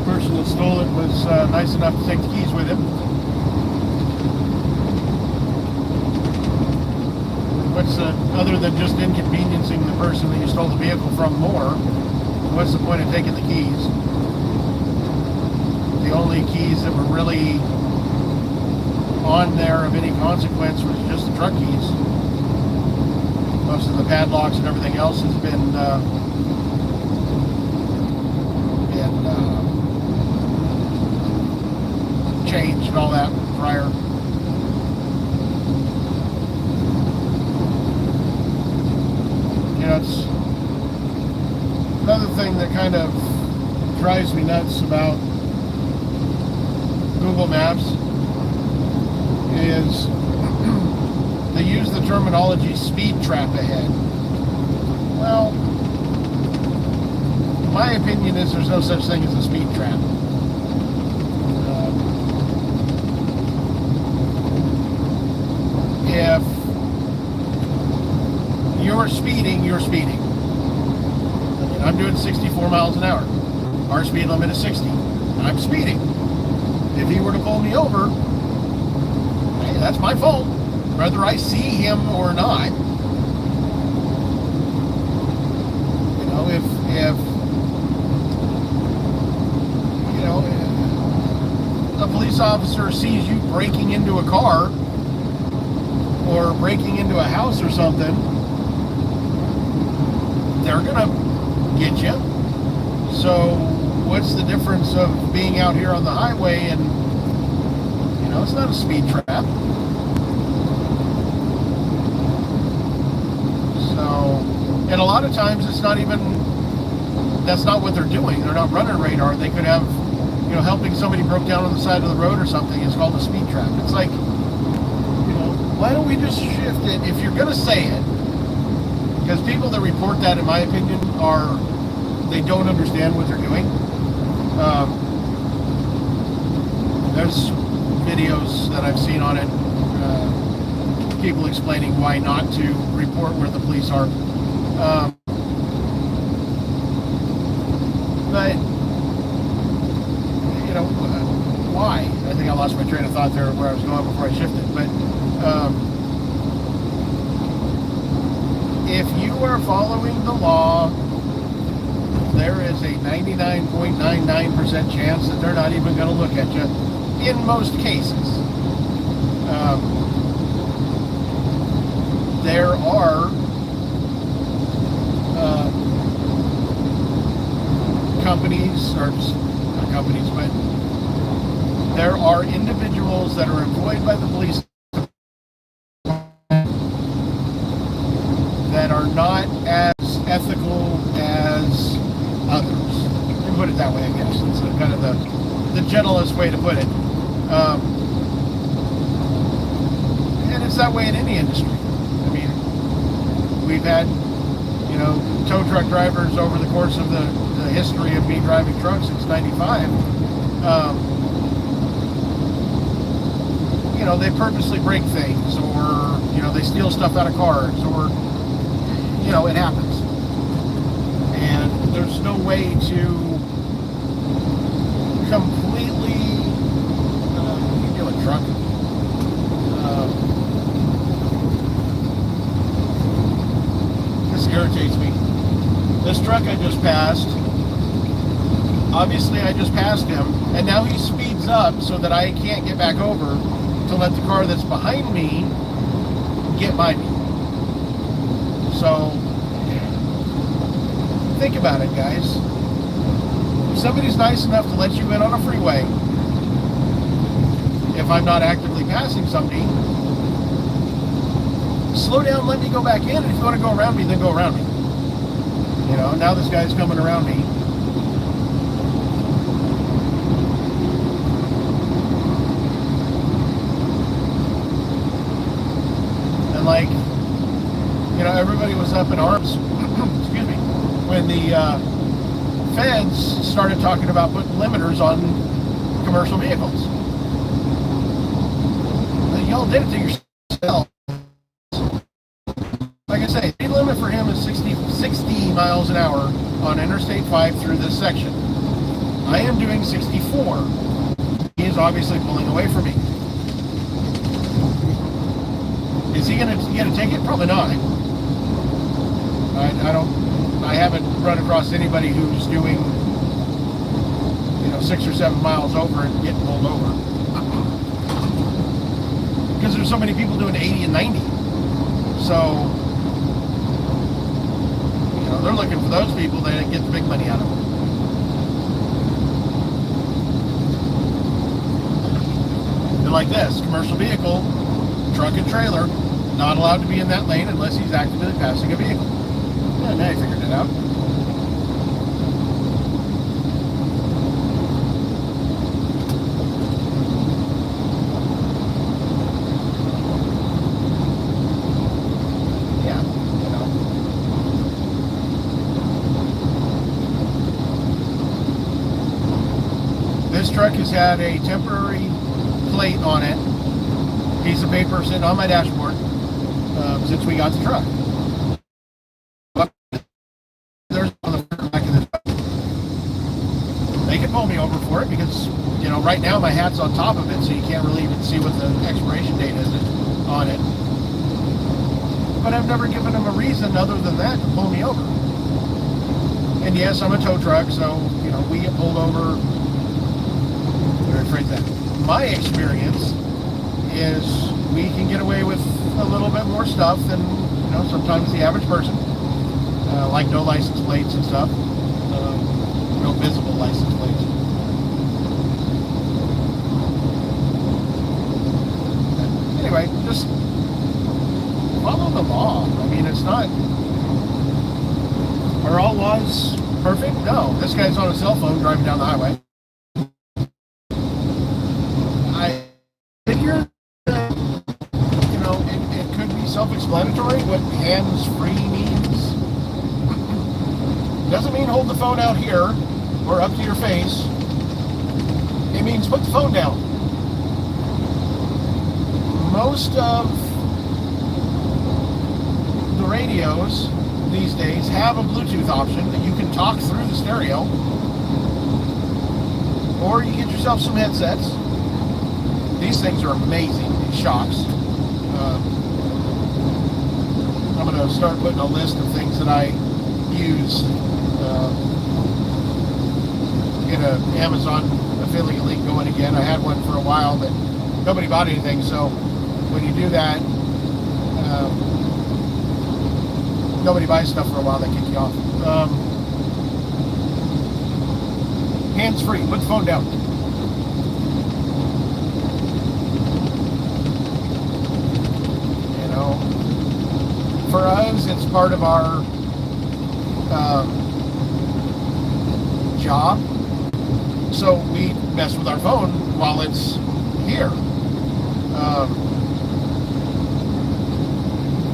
person that stole it was nice enough to take the keys with him. What's other than just inconveniencing the person that you stole the vehicle from more, what's the point of taking the keys? The only keys that were really on there of any consequence was just the truck keys. Most of the padlocks and everything else has been changed and all that prior. You know, it's another thing that kind of drives me nuts about Google Maps is they use the terminology speed trap ahead. Well, my opinion is there's no such thing as a speed trap. If you're speeding, you're speeding. I mean, I'm doing 64 miles an hour. Our speed limit is 60. I'm speeding. If he were to pull me over, hey, that's my fault. Whether I see him or not. You know, if you know, if a police officer sees you breaking into a car or breaking into a house or something, they're gonna get you. So what's the difference of being out here on the highway and, you know, it's not a speed trap. And a lot of times it's not even, that's not what they're doing. They're not running radar. They could have, you know, helping somebody broke down on the side of the road or something. It's called a speed trap. It's like, you know, why don't we just shift it if you're going to say it? Because people that report that, in my opinion, they don't understand what they're doing. There's videos that I've seen on it. People explaining why not to report where the police are. But, you know, why? I think I lost my train of thought there where I was going before I shifted. But if you are following the law, there is a 99.99% chance that they're not even going to look at you in most cases. There are companies, or not companies, but there are individuals that are employed by the police that are not as ethical as others. Let me put it that way, I guess. It's kind of the gentlest way to put it. And it's that way in any industry. I mean, we've had, you know, tow truck drivers over the course of the history of me driving trucks since '95. You know, they purposely break things, or, you know, they steal stuff out of cars, or, you know, it happens. And there's no way to completely, you know, truck. This irritates me. This truck I just passed, obviously I just passed him, and now he speeds up so that I can't get back over to let the car that's behind me get by me. So, think about it, guys. If somebody's nice enough to let you in on a freeway, if I'm not actively passing somebody, slow down, let me go back in, and if you want to go around me, then go around me. You know, now this guy's coming around me. And like, you know, everybody was up in arms, excuse me, when the feds started talking about putting limiters on commercial vehicles. Y'all did it to yourself. Like I say, the limit for him is 60 miles an hour on Interstate 5 through this section. I am doing 64. He is obviously pulling away from me. Is he going to get a ticket? Probably not. I haven't run across anybody who's doing, you know, 6 or 7 miles over and getting pulled over. Because there's so many people doing 80 and 90. So, you know, they're looking for those people that get the big money out of them. They're like this, commercial vehicle, truck and trailer, not allowed to be in that lane unless he's actively passing a vehicle. Yeah, now you figured it out. This truck has had a temporary plate on it, piece of paper sitting on my dashboard since we got the truck. There's on the back of this truck. They can pull me over for it because, you know, right now my hat's on top of it, so you can't really even see what the expiration date is on it. But I've never given them a reason other than that to pull me over. And yes, I'm a tow truck, so, you know, we get pulled over. Rephrase that. My experience is we can get away with a little bit more stuff than, you know, sometimes the average person. Like no license plates and stuff. No visible license plates. Anyway, just follow the law. I mean, it's not... Are all laws perfect? No. This guy's on a cell phone driving down the highway. I figure that, you know, it could be self-explanatory what hands-free means. Doesn't mean hold the phone out here or up to your face. It means put the phone down. Most of the radios these days have a Bluetooth option that you can talk through the stereo, or you get yourself some headsets. These things are amazing, these shocks. I'm going to start putting a list of things that I use. Get an Amazon affiliate link going again. I had one for a while, but nobody bought anything, so when you do that, nobody buys stuff for a while, they kick you off. Hands-free, put the phone down. You know, for us, it's part of our job, so we mess with our phone while it's here.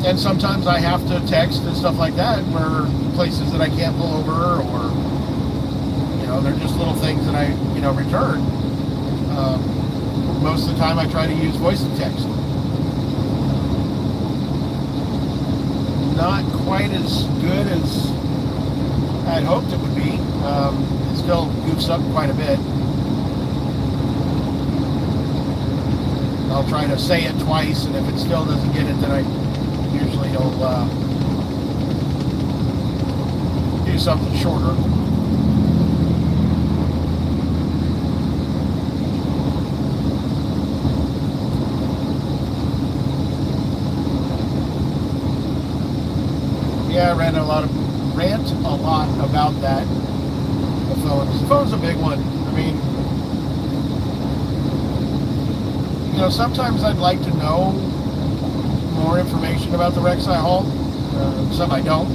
And sometimes I have to text and stuff like that where places that I can't pull over, or, you know, they're just little things that I, you know, return. Most of the time I try to use voice to text. Not quite as good as I'd hoped it would be. It still goofs up quite a bit. I'll try to say it twice, and if it still doesn't get it, then I usually will do something shorter. Yeah, I rant a lot about that. The phone's a big one. I mean, you know, sometimes I'd like to know more information about the wrecks I haul. Some I don't.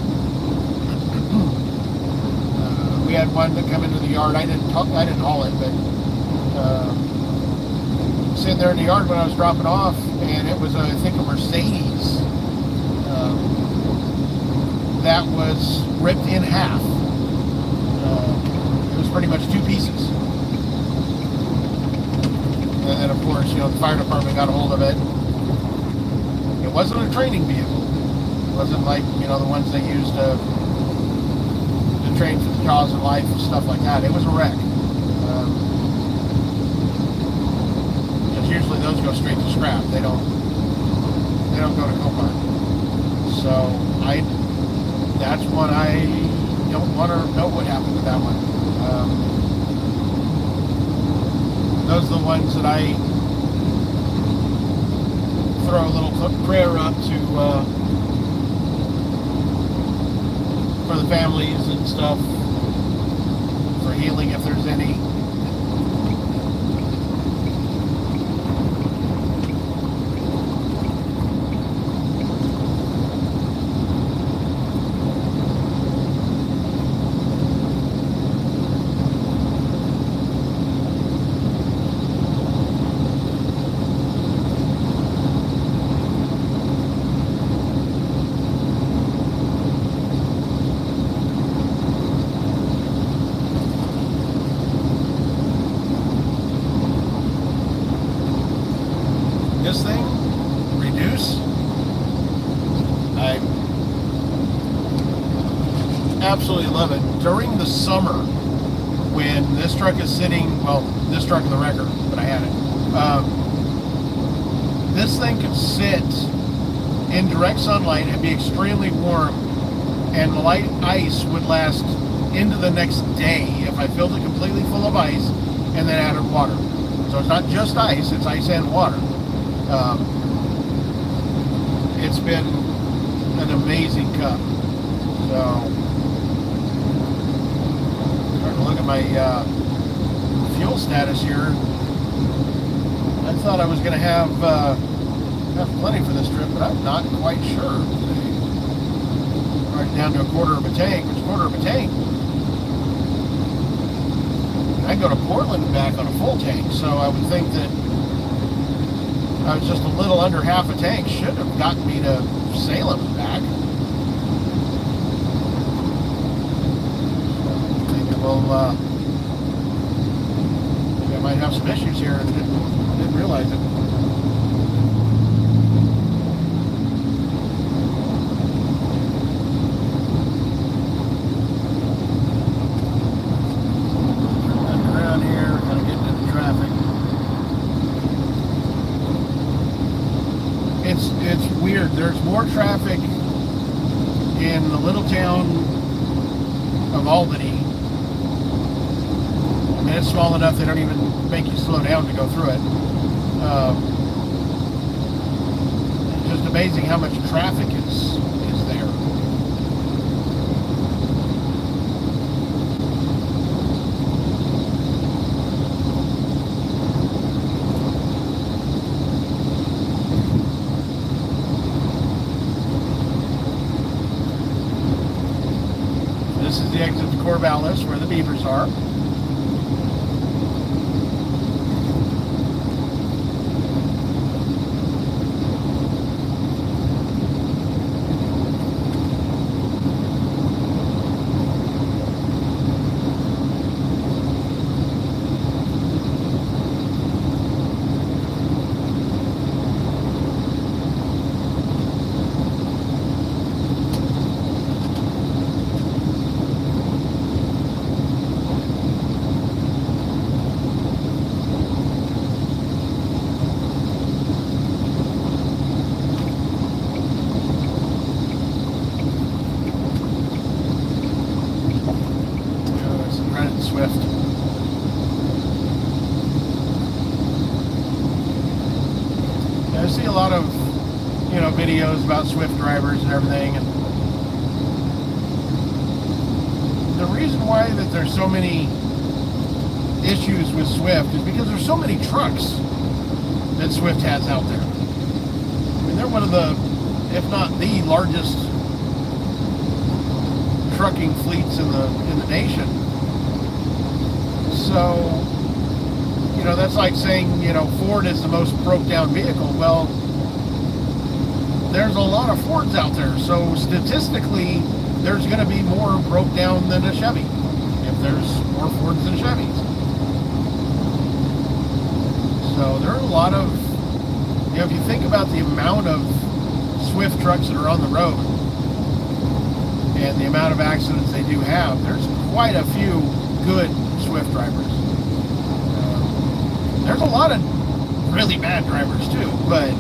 We had one that come into the yard. I didn't haul it, but sitting there in the yard when I was dropping off, and it was, I think, a Mercedes that was ripped in half. It was pretty much two pieces. And of course, you know, the fire department got a hold of it. It wasn't a training vehicle. It wasn't like, you know, the ones they used to train for the jaws of life and stuff like that. It was a wreck. Because usually those go straight to scrap. They don't go to Copart. So that's one I don't want to know what happened to that one. Those are the ones that I throw a little prayer up to for the families and stuff, for healing if there's any. This thing, reduce, I absolutely love it. During the summer, when this truck is sitting, well, this truck and the wrecker, but I had it, this thing could sit in direct sunlight and be extremely warm, and the light ice would last into the next day if I filled it completely full of ice and then added water. So it's not just ice, it's ice and water. It's been an amazing cup. So, starting to look at my fuel status here. I thought I was going to have plenty for this trip, but I'm not quite sure. Right down to a quarter of a tank, which quarter of a tank? I can go to Portland and back on a full tank, so I would think that I was just a little under half a tank. Should have gotten me to Salem and back. Maybe maybe I might have some issues here and didn't realize it. Around here, kind of getting into traffic. It's weird. There's more traffic in the little town of Albany. I mean, it's small enough they don't even make you slow down to go through it. It's just amazing how much traffic is there. This is the exit to Corvallis, where the beavers are. see a lot of, videos about Swift drivers and everything, and the reason why that there's so many issues with Swift is because there's so many trucks that Swift has out there. I mean, they're one of the, if not the largest trucking fleets in the nation. So, that's like saying, Ford is the most broke down vehicle. Well, there's a lot of Fords out there, so statistically there's going to be more broke down than a Chevy if there's more Fords than Chevys. So there are a lot of, if you think about the amount of Swift trucks that are on the road and the amount of accidents they do have, there's quite a few good Swift drivers. There's a lot of really bad drivers too, but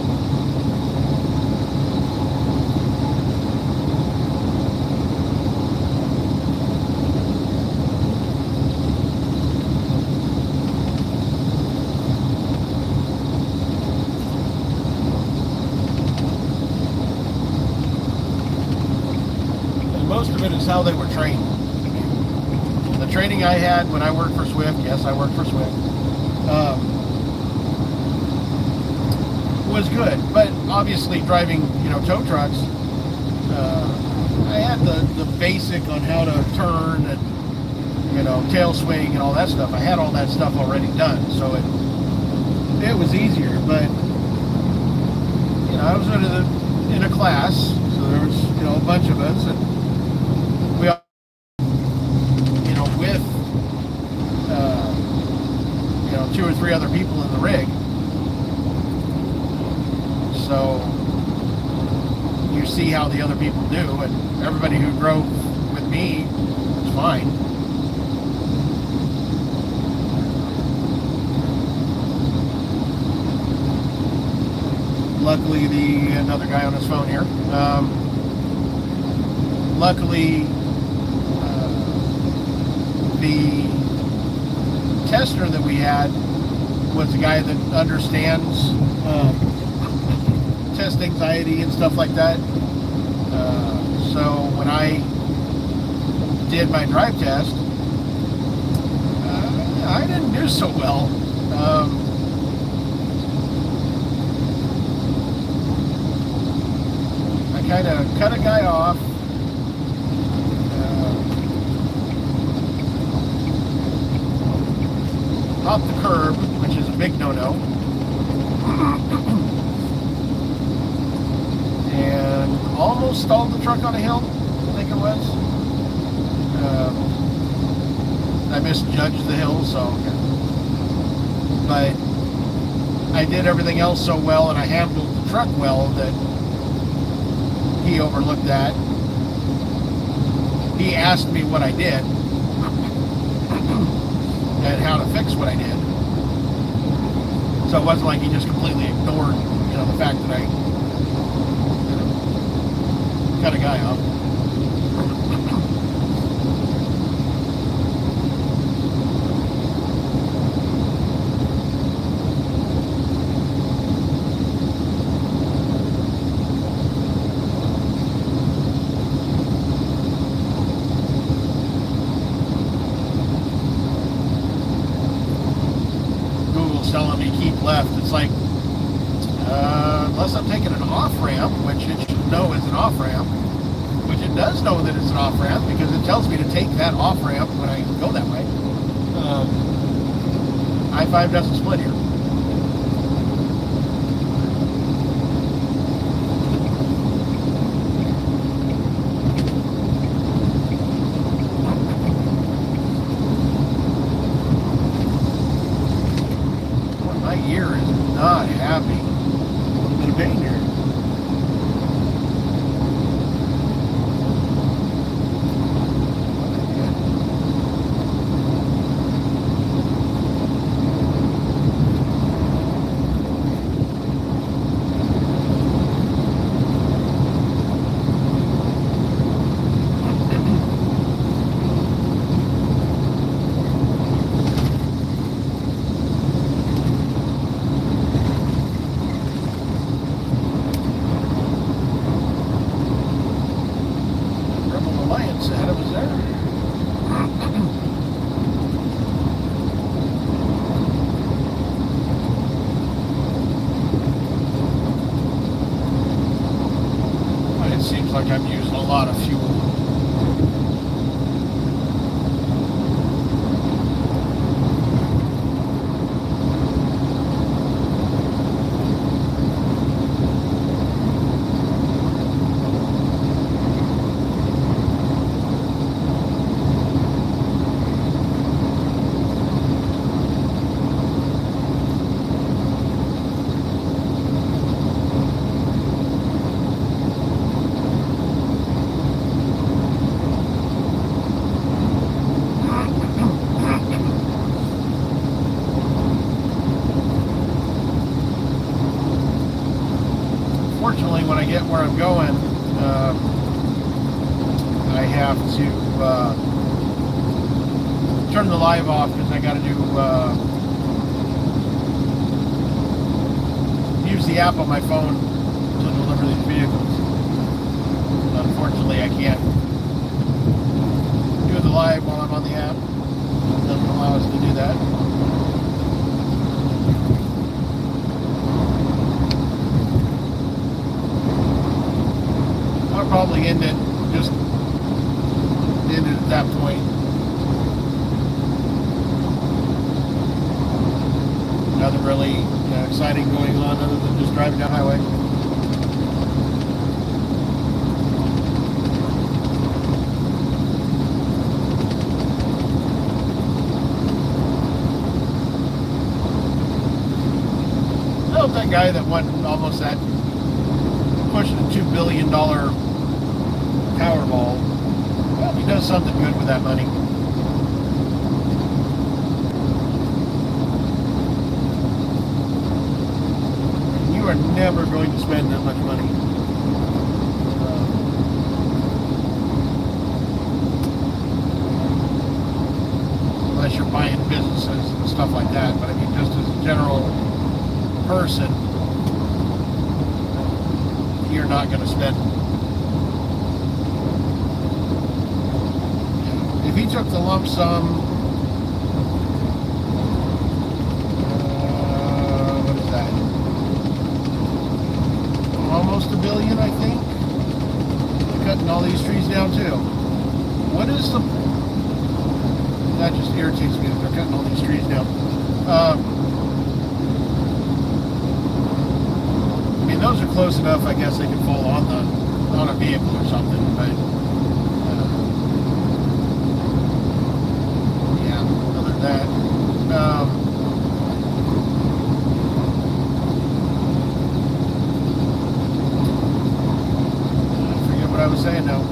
most of it is how they were trained. The training I had when I worked for Swift, yes, I worked for Swift, was good. But obviously driving, tow trucks, I had the basic on how to turn and, tail swing and all that stuff. I had all that stuff already done, so it was easier. But, I was in a class, so there was, a bunch of us, and we all, with, 2 or 3 other people in the rig. So you see how the other people do, and everybody who drove with me was fine. Luckily, another guy on his phone here. Luckily, the tester that we had was a guy that understands test anxiety and stuff like that. So when I did my drive test, I didn't do so well. I kind of cut a guy off. Off the curb, which is a big no-no, and almost stalled the truck on a hill, I think it was. I misjudged the hill, so, but I did everything else so well, and I handled the truck well, that he overlooked that. He asked me what I did and how to fix what I did. So it wasn't like he just completely ignored, the fact that I cut a guy off. Telling me keep left. It's like, unless I'm taking an off-ramp, which it should know is an off-ramp, which it does know that it's an off-ramp because it tells me to take that off-ramp when I go that way. I-5 doesn't split here. Ear is not happy. A little bit of pain here. seems like I'm using a lot of fuel. Fortunately, when I get where I'm going, I have to turn the live off because I got to use the app on my phone to deliver these vehicles. Unfortunately, I can't do the live while I'm on the app. It doesn't allow us to do that. I'll probably end it at that point. Nothing really exciting going on other than just driving down the highway. I hope that guy that won almost that pushing a $2 billion Powerball, well, he does something good with that money. You are never going to spend that much money. Unless you're buying businesses and stuff like that. But I mean, just as a general person, you're not going to spend. If he took the lump sum, what is that? Almost $1 billion, I think. They're cutting all these trees down too. What is the? That just irritates me that they're cutting all these trees down. I mean, those are close enough. I guess they could fall on a vehicle or something, but. That I forget what I was saying now.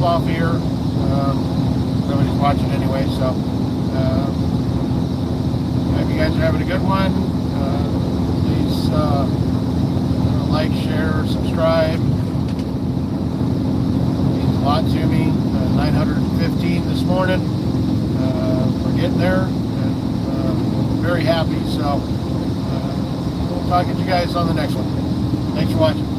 off here. Nobody's watching anyway, so I hope you guys are having a good one. Please like, share, subscribe. It means a lot to me. 915 this morning. We're getting there, and very happy. So we'll talk to you guys on the next one. Thanks for watching.